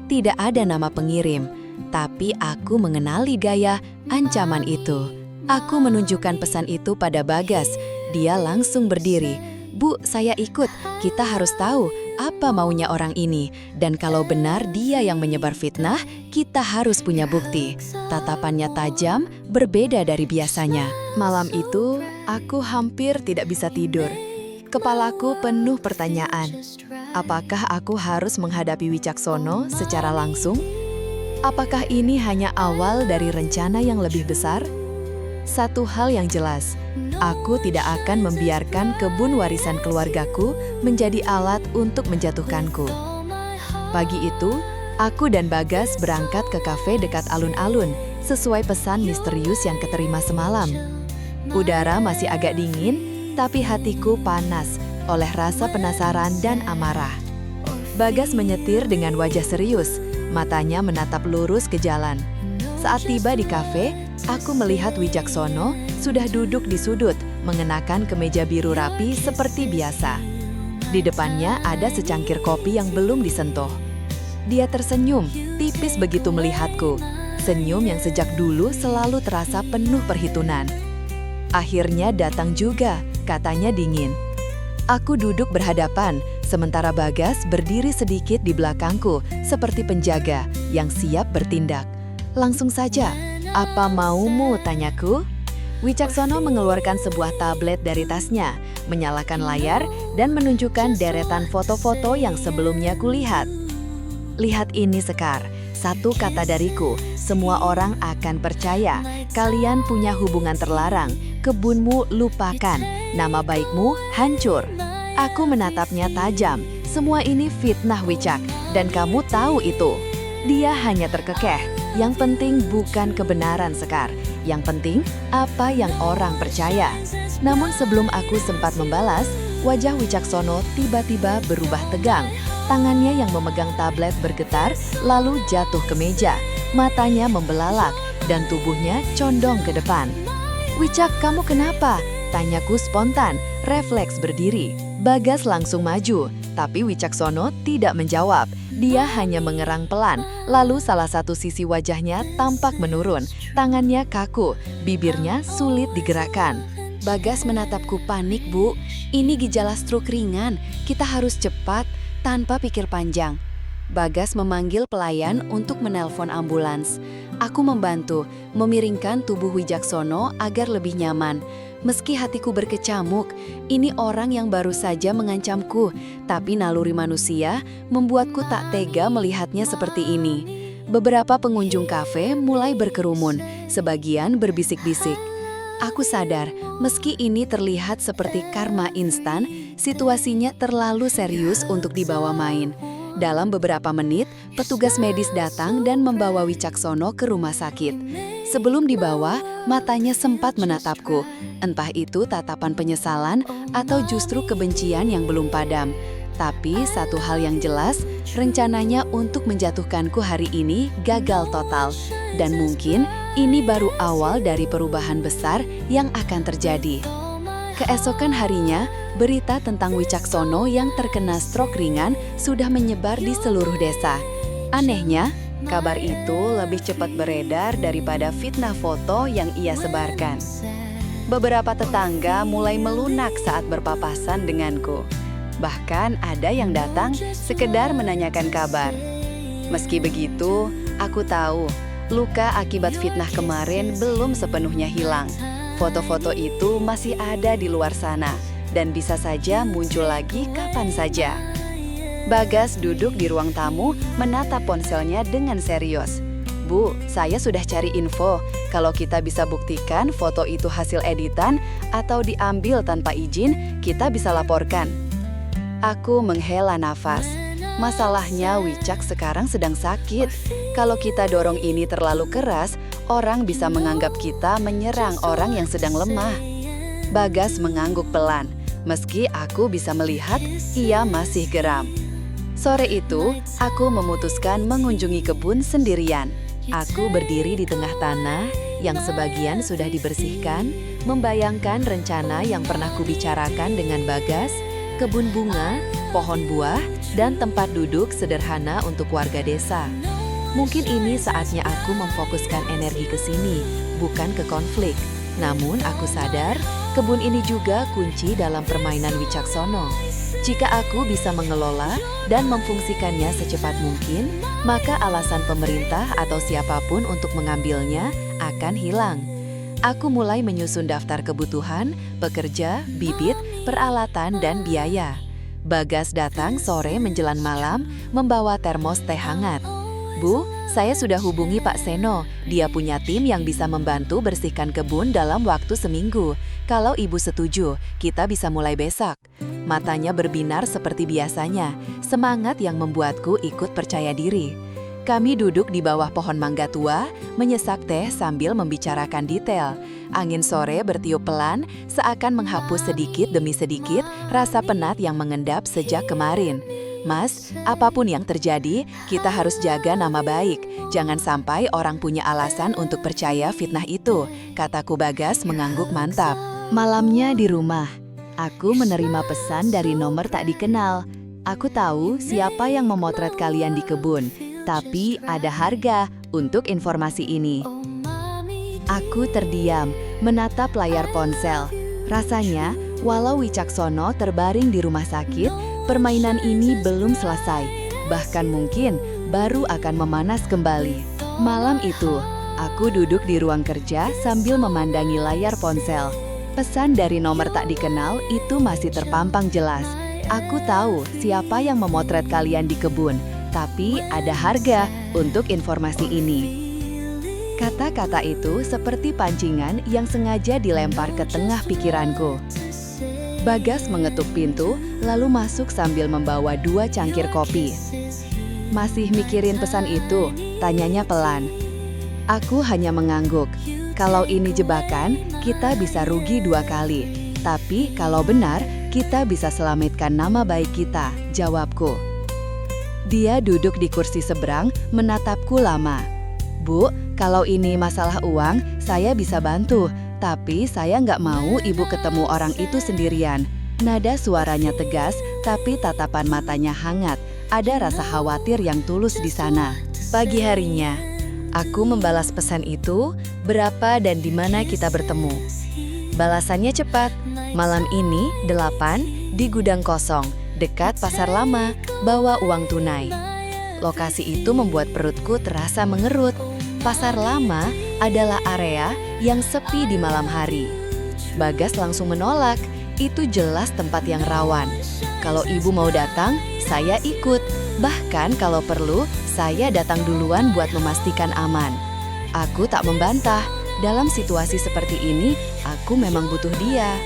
Tidak ada nama pengirim. Tapi aku mengenali gaya ancaman itu. Aku menunjukkan pesan itu pada Bagas. Dia langsung berdiri. Bu, saya ikut. Kita harus tahu apa maunya orang ini. Dan kalau benar dia yang menyebar fitnah, kita harus punya bukti. Tatapannya tajam, berbeda dari biasanya. Malam itu, aku hampir tidak bisa tidur. Kepalaku penuh pertanyaan. Apakah aku harus menghadapi Wicaksono secara langsung? Apakah ini hanya awal dari rencana yang lebih besar? Satu hal yang jelas, aku tidak akan membiarkan kebun warisan keluargaku menjadi alat untuk menjatuhkanku. Pagi itu, aku dan Bagas berangkat ke kafe dekat alun-alun, sesuai pesan misterius yang keterima semalam. Udara masih agak dingin, tapi hatiku panas oleh rasa penasaran dan amarah. Bagas menyetir dengan wajah serius, matanya menatap lurus ke jalan. Saat tiba di kafe, aku melihat Wicaksono sudah duduk di sudut, mengenakan kemeja biru rapi seperti biasa. Di depannya ada secangkir kopi yang belum disentuh. Dia tersenyum, tipis begitu melihatku. Senyum yang sejak dulu selalu terasa penuh perhitungan. Akhirnya datang juga, katanya dingin. Aku duduk berhadapan, sementara Bagas berdiri sedikit di belakangku, seperti penjaga yang siap bertindak. Langsung saja, apa maumu, tanyaku? Wicaksono mengeluarkan sebuah tablet dari tasnya, menyalakan layar, dan menunjukkan deretan foto-foto yang sebelumnya kulihat. Lihat ini, Sekar. Satu kata dariku, semua orang akan percaya. Kalian punya hubungan terlarang, kebunmu lupakan, nama baikmu hancur. Aku menatapnya tajam. Semua ini fitnah, Wicak, dan kamu tahu itu. Dia hanya terkekeh. Yang penting bukan kebenaran, Sekar. Yang penting apa yang orang percaya. Namun sebelum aku sempat membalas, wajah Wicaksono tiba-tiba berubah tegang. Tangannya yang memegang tablet bergetar, lalu jatuh ke meja. Matanya membelalak, dan tubuhnya condong ke depan. Wicak, kamu kenapa? Tanyaku spontan, refleks berdiri. Bagas langsung maju, tapi Wicaksono tidak menjawab. Dia hanya mengerang pelan, lalu salah satu sisi wajahnya tampak menurun. Tangannya kaku, bibirnya sulit digerakkan. Bagas menatapku panik, Bu. Ini gejala stroke ringan, kita harus cepat, tanpa pikir panjang. Bagas memanggil pelayan untuk menelpon ambulans. Aku membantu, memiringkan tubuh Wicaksono agar lebih nyaman. Meski hatiku berkecamuk, ini orang yang baru saja mengancamku, tapi naluri manusia membuatku tak tega melihatnya seperti ini. Beberapa pengunjung kafe mulai berkerumun, sebagian berbisik-bisik. Aku sadar, meski ini terlihat seperti karma instan, situasinya terlalu serius untuk dibawa main. Dalam beberapa menit, petugas medis datang dan membawa Wicaksono ke rumah sakit. Sebelum dibawa, matanya sempat menatapku. Entah itu tatapan penyesalan atau justru kebencian yang belum padam. Tapi satu hal yang jelas, rencananya untuk menjatuhkanku hari ini gagal total. Dan mungkin ini baru awal dari perubahan besar yang akan terjadi. Keesokan harinya, berita tentang Wicaksono yang terkena stroke ringan sudah menyebar di seluruh desa. Anehnya, kabar itu lebih cepat beredar daripada fitnah foto yang ia sebarkan. Beberapa tetangga mulai melunak saat berpapasan denganku. Bahkan ada yang datang sekedar menanyakan kabar. Meski begitu, aku tahu luka akibat fitnah kemarin belum sepenuhnya hilang. Foto-foto itu masih ada di luar sana dan bisa saja muncul lagi kapan saja. Bagas duduk di ruang tamu menatap ponselnya dengan serius. Bu, saya sudah cari info. Kalau kita bisa buktikan foto itu hasil editan atau diambil tanpa izin, kita bisa laporkan. Aku menghela nafas. Masalahnya Wicak sekarang sedang sakit. Kalau kita dorong ini terlalu keras, orang bisa menganggap kita menyerang orang yang sedang lemah. Bagas mengangguk pelan. Meski aku bisa melihat, ia masih geram. Sore itu, aku memutuskan mengunjungi kebun sendirian. Aku berdiri di tengah tanah yang sebagian sudah dibersihkan, membayangkan rencana yang pernah kubicarakan dengan Bagas, kebun bunga, pohon buah, dan tempat duduk sederhana untuk warga desa. Mungkin ini saatnya aku memfokuskan energi ke sini, bukan ke konflik. Namun aku sadar, kebun ini juga kunci dalam permainan Wicaksono. Jika aku bisa mengelola dan memfungsikannya secepat mungkin, maka alasan pemerintah atau siapapun untuk mengambilnya akan hilang. Aku mulai menyusun daftar kebutuhan, pekerja, bibit, peralatan, dan biaya. Bagas datang sore menjelang malam membawa termos teh hangat. Bu, saya sudah hubungi Pak Seno. Dia punya tim yang bisa membantu bersihkan kebun dalam waktu seminggu. Kalau Ibu setuju, kita bisa mulai besok. Matanya berbinar seperti biasanya, semangat yang membuatku ikut percaya diri. Kami duduk di bawah pohon mangga tua, menyesak teh sambil membicarakan detail. Angin sore bertiup pelan, seakan menghapus sedikit demi sedikit rasa penat yang mengendap sejak kemarin. Mas, apapun yang terjadi, kita harus jaga nama baik. Jangan sampai orang punya alasan untuk percaya fitnah itu, kataku Bagas mengangguk mantap. Malamnya di rumah, aku menerima pesan dari nomor tak dikenal. Aku tahu siapa yang memotret kalian di kebun, tapi ada harga untuk informasi ini. Aku terdiam, menatap layar ponsel. Rasanya, walau Wicaksono terbaring di rumah sakit, permainan ini belum selesai. Bahkan mungkin baru akan memanas kembali. Malam itu, aku duduk di ruang kerja sambil memandangi layar ponsel. Pesan dari nomor tak dikenal itu masih terpampang jelas. Aku tahu siapa yang memotret kalian di kebun, tapi ada harga untuk informasi ini. Kata-kata itu seperti pancingan yang sengaja dilempar ke tengah pikiranku. Bagas mengetuk pintu, lalu masuk sambil membawa 2 cangkir kopi. Masih mikirin pesan itu? Tanyanya pelan. Aku hanya mengangguk. Kalau ini jebakan, kita bisa rugi 2 kali. Tapi kalau benar, kita bisa selamatkan nama baik kita, jawabku. Dia duduk di kursi seberang, menatapku lama. Bu, kalau ini masalah uang, saya bisa bantu. Tapi saya nggak mau ibu ketemu orang itu sendirian. Nada suaranya tegas, tapi tatapan matanya hangat. Ada rasa khawatir yang tulus di sana. Pagi harinya, aku membalas pesan itu, berapa dan di mana kita bertemu. Balasannya cepat. Malam ini, 8, di gudang kosong, dekat pasar lama, bawa uang tunai. Lokasi itu membuat perutku terasa mengerut. Pasar lama adalah area yang sepi di malam hari. Bagas langsung menolak, itu jelas tempat yang rawan. Kalau ibu mau datang, saya ikut. Bahkan kalau perlu, saya datang duluan buat memastikan aman. Aku tak membantah, dalam situasi seperti ini, aku memang butuh dia.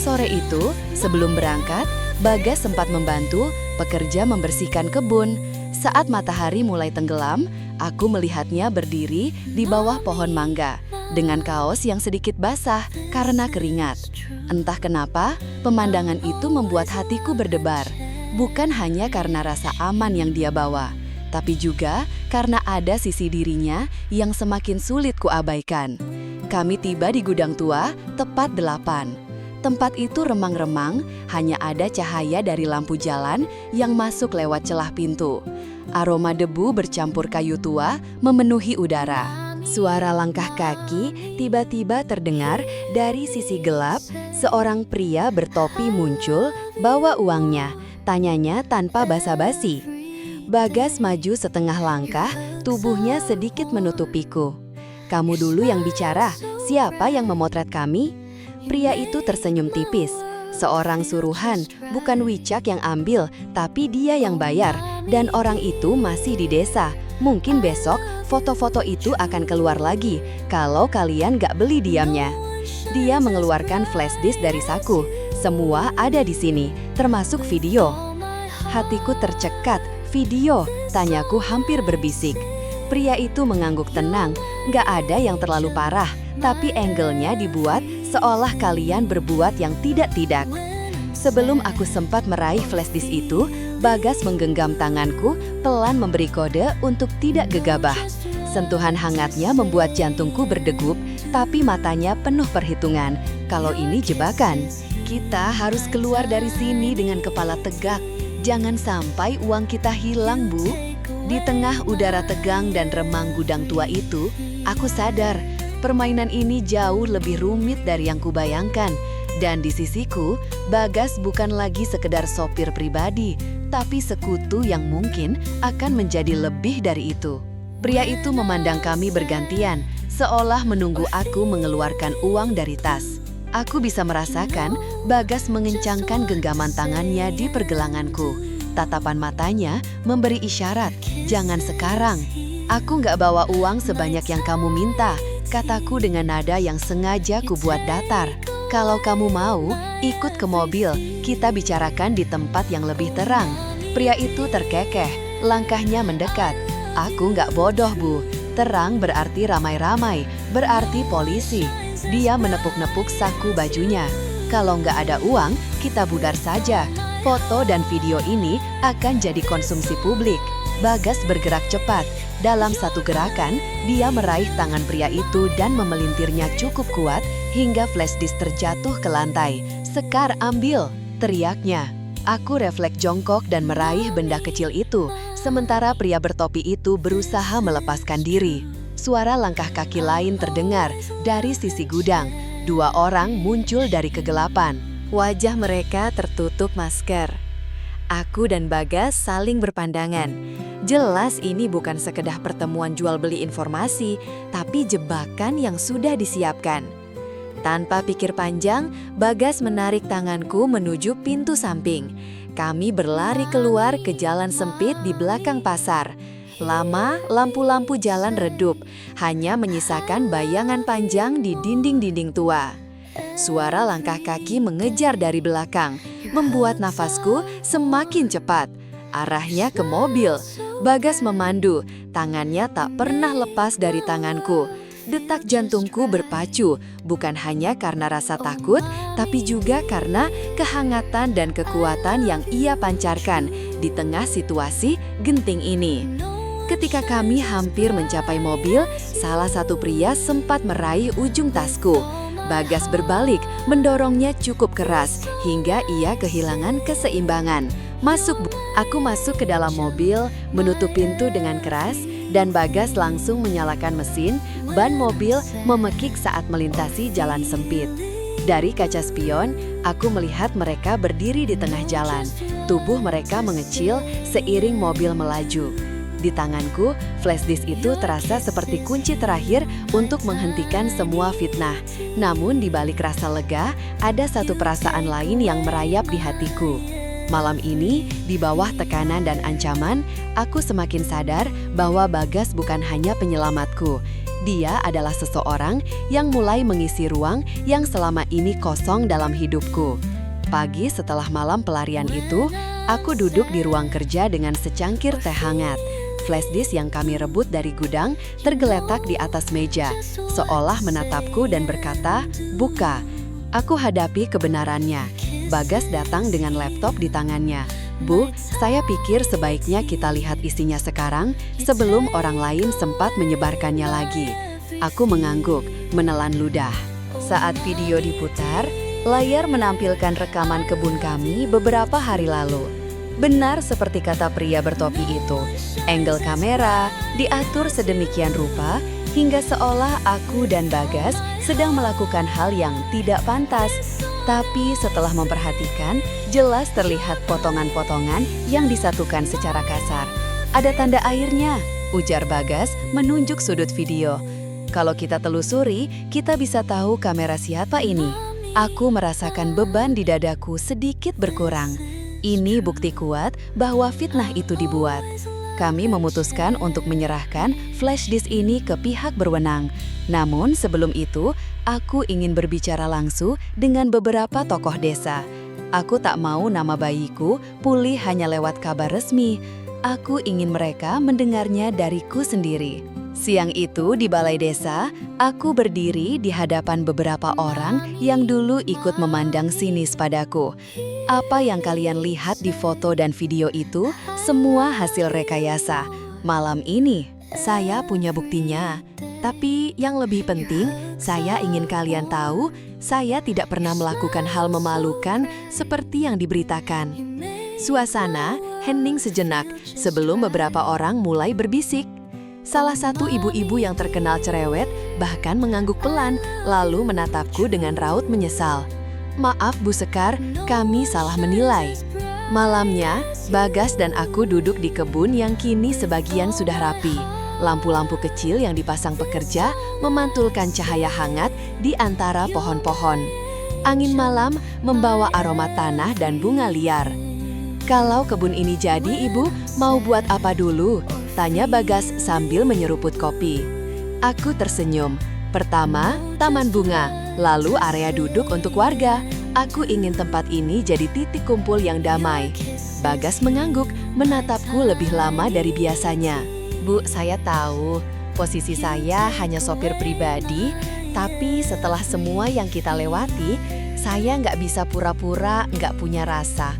Sore itu, sebelum berangkat, Bagas sempat membantu pekerja membersihkan kebun. Saat matahari mulai tenggelam, aku melihatnya berdiri di bawah pohon mangga dengan kaos yang sedikit basah karena keringat. Entah kenapa, pemandangan itu membuat hatiku berdebar. Bukan hanya karena rasa aman yang dia bawa, tapi juga karena ada sisi dirinya yang semakin sulit kuabaikan. Kami tiba di gudang tua tepat 8. Tempat itu remang-remang, hanya ada cahaya dari lampu jalan yang masuk lewat celah pintu. Aroma debu bercampur kayu tua memenuhi udara. Suara langkah kaki tiba-tiba terdengar dari sisi gelap. Seorang pria bertopi muncul, bawa uangnya, tanyanya tanpa basa-basi. Bagas maju setengah langkah, tubuhnya sedikit menutupiku. "Kamu dulu yang bicara, siapa yang memotret kami?" Pria itu tersenyum tipis. Seorang suruhan, bukan Wicak yang ambil, tapi dia yang bayar. Dan orang itu masih di desa. Mungkin besok foto-foto itu akan keluar lagi kalau kalian gak beli diamnya. Dia mengeluarkan flash disk dari saku. Semua ada di sini, termasuk video. Hatiku tercekat. Video, tanyaku hampir berbisik. Pria itu mengangguk tenang. Gak ada yang terlalu parah, tapi angle-nya dibuat seolah kalian berbuat yang tidak-tidak. Sebelum aku sempat meraih flash disk itu, Bagas menggenggam tanganku, pelan memberi kode untuk tidak gegabah. Sentuhan hangatnya membuat jantungku berdegup, tapi matanya penuh perhitungan. Kalau ini jebakan, kita harus keluar dari sini dengan kepala tegak. Jangan sampai uang kita hilang, Bu. Di tengah udara tegang dan remang gudang tua itu, aku sadar permainan ini jauh lebih rumit dari yang kubayangkan. Dan di sisiku, Bagas bukan lagi sekedar sopir pribadi, tapi sekutu yang mungkin akan menjadi lebih dari itu. Pria itu memandang kami bergantian, seolah menunggu aku mengeluarkan uang dari tas. Aku bisa merasakan Bagas mengencangkan genggaman tangannya di pergelanganku. Tatapan matanya memberi isyarat, jangan sekarang. Aku nggak bawa uang sebanyak yang kamu minta, kataku dengan nada yang sengaja kubuat datar. Kalau kamu mau, ikut ke mobil, kita bicarakan di tempat yang lebih terang. Pria itu terkekeh, langkahnya mendekat. Aku nggak bodoh, Bu. Terang berarti ramai-ramai, berarti polisi. Dia menepuk-nepuk saku bajunya. Kalau nggak ada uang, kita budar saja. Foto dan video ini akan jadi konsumsi publik. Bagas bergerak cepat. Dalam satu gerakan, dia meraih tangan pria itu dan memelintirnya cukup kuat hingga flash disk terjatuh ke lantai. "Sekar, ambil!" teriaknya. Aku refleks jongkok dan meraih benda kecil itu, sementara pria bertopi itu berusaha melepaskan diri. Suara langkah kaki lain terdengar dari sisi gudang. 2 orang muncul dari kegelapan. Wajah mereka tertutup masker. Aku dan Bagas saling berpandangan. Jelas ini bukan sekedar pertemuan jual beli informasi, tapi jebakan yang sudah disiapkan. Tanpa pikir panjang, Bagas menarik tanganku menuju pintu samping. Kami berlari keluar ke jalan sempit di belakang pasar. Lama, lampu-lampu jalan redup, hanya menyisakan bayangan panjang di dinding-dinding tua. Suara langkah kaki mengejar dari belakang, membuat nafasku semakin cepat. Arahnya ke mobil. Bagas memandu, tangannya tak pernah lepas dari tanganku. Detak jantungku berpacu, bukan hanya karena rasa takut, tapi juga karena kehangatan dan kekuatan yang ia pancarkan di tengah situasi genting ini. Ketika kami hampir mencapai mobil, salah satu pria sempat meraih ujung tasku. Bagas berbalik, mendorongnya cukup keras, hingga ia kehilangan keseimbangan. Aku masuk ke dalam mobil, menutup pintu dengan keras, dan Bagas langsung menyalakan mesin. Ban mobil memekik saat melintasi jalan sempit. Dari kaca spion, aku melihat mereka berdiri di tengah jalan. Tubuh mereka mengecil seiring mobil melaju. Di tanganku, flash disk itu terasa seperti kunci terakhir untuk menghentikan semua fitnah. Namun di balik rasa lega, ada satu perasaan lain yang merayap di hatiku. Malam ini, di bawah tekanan dan ancaman, aku semakin sadar bahwa Bagas bukan hanya penyelamatku. Dia adalah seseorang yang mulai mengisi ruang yang selama ini kosong dalam hidupku. Pagi setelah malam pelarian itu, aku duduk di ruang kerja dengan secangkir teh hangat. Flash disk yang kami rebut dari gudang tergeletak di atas meja, seolah menatapku dan berkata, "Buka." Aku hadapi kebenarannya. Bagas datang dengan laptop di tangannya. "Bu, saya pikir sebaiknya kita lihat isinya sekarang sebelum orang lain sempat menyebarkannya lagi." Aku mengangguk, menelan ludah. Saat video diputar, layar menampilkan rekaman kebun kami beberapa hari lalu. Benar seperti kata pria bertopi itu, angle kamera diatur sedemikian rupa hingga seolah aku dan Bagas sedang melakukan hal yang tidak pantas. Tapi setelah memperhatikan, jelas terlihat potongan-potongan yang disatukan secara kasar. "Ada tanda airnya," ujar Bagas menunjuk sudut video. "Kalau kita telusuri, kita bisa tahu kamera siapa ini." Aku merasakan beban di dadaku sedikit berkurang. Ini bukti kuat bahwa fitnah itu dibuat. Kami memutuskan untuk menyerahkan flash disk ini ke pihak berwenang. Namun sebelum itu, aku ingin berbicara langsung dengan beberapa tokoh desa. Aku tak mau nama bayiku pulih hanya lewat kabar resmi. Aku ingin mereka mendengarnya dariku sendiri. Siang itu di balai desa, aku berdiri di hadapan beberapa orang yang dulu ikut memandang sinis padaku. Apa yang kalian lihat di foto dan video itu semua hasil rekayasa. Malam ini, saya punya buktinya. Tapi yang lebih penting, saya ingin kalian tahu, saya tidak pernah melakukan hal memalukan seperti yang diberitakan. Suasana hening sejenak sebelum beberapa orang mulai berbisik. Salah satu ibu-ibu yang terkenal cerewet bahkan mengangguk pelan, lalu menatapku dengan raut menyesal. "Maaf Bu Sekar, kami salah menilai." Malamnya, Bagas dan aku duduk di kebun yang kini sebagian sudah rapi. Lampu-lampu kecil yang dipasang pekerja memantulkan cahaya hangat di antara pohon-pohon. Angin malam membawa aroma tanah dan bunga liar. "Kalau kebun ini jadi, Ibu, mau buat apa dulu?" tanya Bagas sambil menyeruput kopi. Aku tersenyum. "Pertama, taman bunga, lalu area duduk untuk warga. Aku ingin tempat ini jadi titik kumpul yang damai." Bagas mengangguk, menatapku lebih lama dari biasanya. "Bu, saya tahu, posisi saya hanya sopir pribadi, tapi setelah semua yang kita lewati, saya nggak bisa pura-pura nggak punya rasa."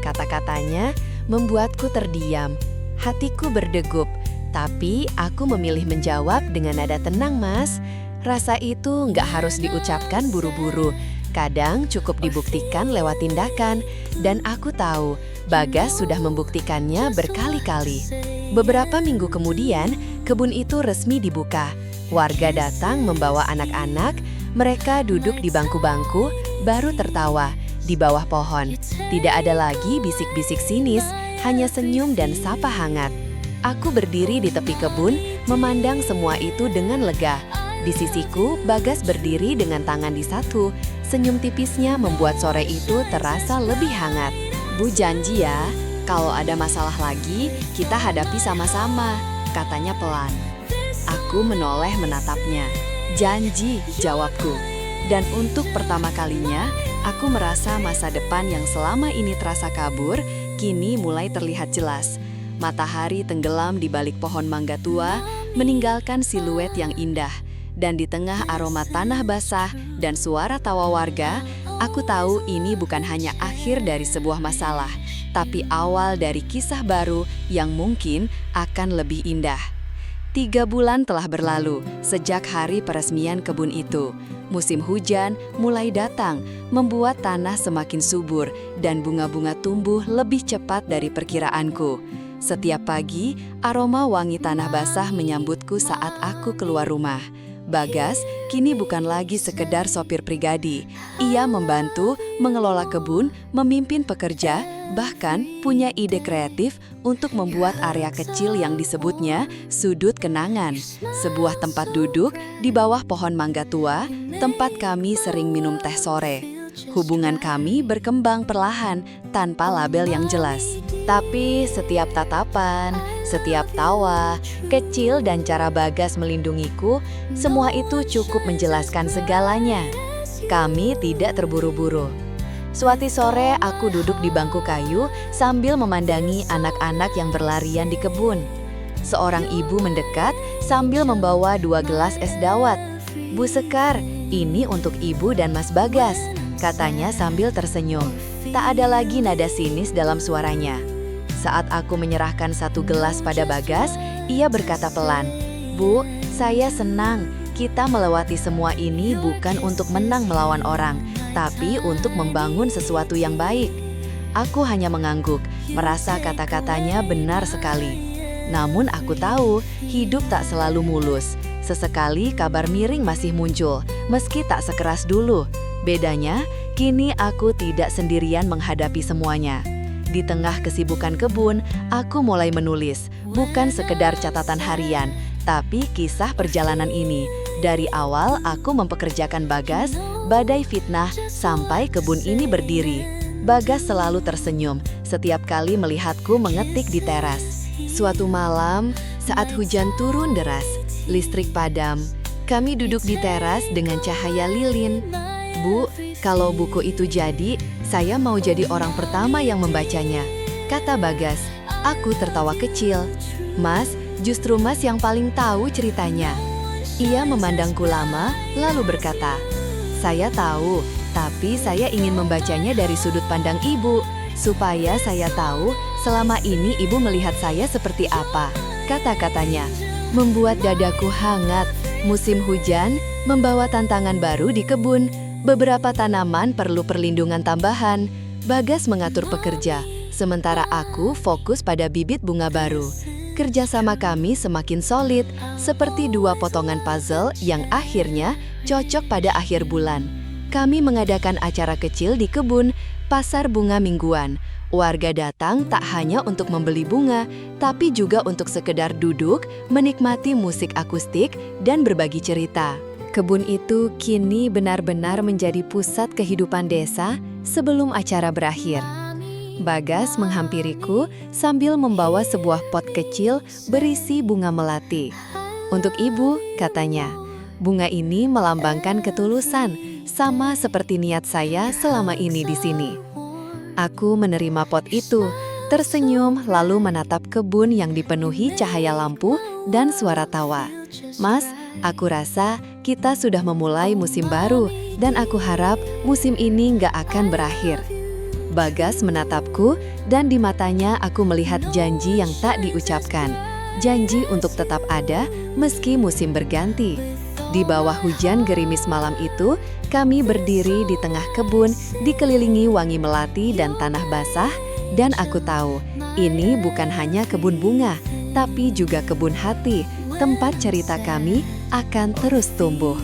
Kata-katanya membuatku terdiam. Hatiku berdegup, tapi aku memilih menjawab dengan nada tenang, "Mas. Rasa itu nggak harus diucapkan buru-buru. Kadang cukup dibuktikan lewat tindakan, dan aku tahu Bagas sudah membuktikannya berkali-kali." Beberapa minggu kemudian, kebun itu resmi dibuka. Warga datang membawa anak-anak, mereka duduk di bangku-bangku, baru tertawa di bawah pohon. Tidak ada lagi bisik-bisik sinis, hanya senyum dan sapa hangat. Aku berdiri di tepi kebun, memandang semua itu dengan lega. Di sisiku, Bagas berdiri dengan tangan di satu. Senyum tipisnya membuat sore itu terasa lebih hangat. "Bu, janji ya, kalau ada masalah lagi, kita hadapi sama-sama," katanya pelan. Aku menoleh menatapnya. "Janji," jawabku. Dan untuk pertama kalinya, aku merasa masa depan yang selama ini terasa kabur, kini mulai terlihat jelas. Matahari tenggelam di balik pohon mangga tua, meninggalkan siluet yang indah. Dan di tengah aroma tanah basah dan suara tawa warga, aku tahu ini bukan hanya akhir dari sebuah masalah, tapi awal dari kisah baru yang mungkin akan lebih indah. 3 bulan telah berlalu sejak hari peresmian kebun itu. Musim hujan mulai datang, membuat tanah semakin subur dan bunga-bunga tumbuh lebih cepat dari perkiraanku. Setiap pagi, aroma wangi tanah basah menyambutku saat aku keluar rumah. Bagas kini bukan lagi sekedar sopir pribadi. Ia membantu mengelola kebun, memimpin pekerja, bahkan punya ide kreatif untuk membuat area kecil yang disebutnya sudut kenangan. Sebuah tempat duduk di bawah pohon mangga tua, tempat kami sering minum teh sore. Hubungan kami berkembang perlahan tanpa label yang jelas. Tapi setiap tatapan, setiap tawa, kecil dan cara Bagas melindungiku, semua itu cukup menjelaskan segalanya. Kami tidak terburu-buru. Suatu sore aku duduk di bangku kayu sambil memandangi anak-anak yang berlarian di kebun. Seorang ibu mendekat sambil membawa 2 gelas es dawet. "Bu Sekar, ini untuk Ibu dan Mas Bagas," katanya sambil tersenyum. Tak ada lagi nada sinis dalam suaranya. Saat aku menyerahkan 1 gelas pada Bagas, ia berkata pelan, "Bu, saya senang. Kita melewati semua ini bukan untuk menang melawan orang, tapi untuk membangun sesuatu yang baik." Aku hanya mengangguk, merasa kata-katanya benar sekali. Namun aku tahu, hidup tak selalu mulus. Sesekali kabar miring masih muncul, meski tak sekeras dulu. Bedanya, kini aku tidak sendirian menghadapi semuanya. Di tengah kesibukan kebun, aku mulai menulis, bukan sekedar catatan harian, tapi kisah perjalanan ini. Dari awal aku mempekerjakan Bagas, badai fitnah, sampai kebun ini berdiri. Bagas selalu tersenyum setiap kali melihatku mengetik di teras. Suatu malam, saat hujan turun deras, listrik padam, kami duduk di teras dengan cahaya lilin. "Bu, kalau buku itu jadi, saya mau jadi orang pertama yang membacanya," kata Bagas. Aku tertawa kecil. "Mas, justru Mas yang paling tahu ceritanya." Ia memandangku lama, lalu berkata, "Saya tahu, tapi saya ingin membacanya dari sudut pandang Ibu, supaya saya tahu selama ini Ibu melihat saya seperti apa," kata-katanya. Membuat dadaku hangat. Musim hujan membawa tantangan baru di kebun. Beberapa tanaman perlu perlindungan tambahan. Bagas mengatur pekerja, sementara aku fokus pada bibit bunga baru. Kerjasama kami semakin solid, seperti 2 potongan puzzle yang akhirnya cocok pada akhir bulan. Kami mengadakan acara kecil di kebun, pasar bunga mingguan. Warga datang tak hanya untuk membeli bunga, tapi juga untuk sekedar duduk, menikmati musik akustik, dan berbagi cerita. Kebun itu kini benar-benar menjadi pusat kehidupan desa sebelum acara berakhir. Bagas menghampiriku sambil membawa sebuah pot kecil berisi bunga melati. "Untuk Ibu," katanya. "Bunga ini melambangkan ketulusan, sama seperti niat saya selama ini di sini." Aku menerima pot itu, tersenyum lalu menatap kebun yang dipenuhi cahaya lampu dan suara tawa. "Mas, aku rasa kita sudah memulai musim baru dan aku harap musim ini nggak akan berakhir." Bagas menatapku dan di matanya aku melihat janji yang tak diucapkan. Janji untuk tetap ada meski musim berganti. Di bawah hujan gerimis malam itu, kami berdiri di tengah kebun, dikelilingi wangi melati dan tanah basah, dan aku tahu, ini bukan hanya kebun bunga, tapi juga kebun hati, tempat cerita kami akan terus tumbuh.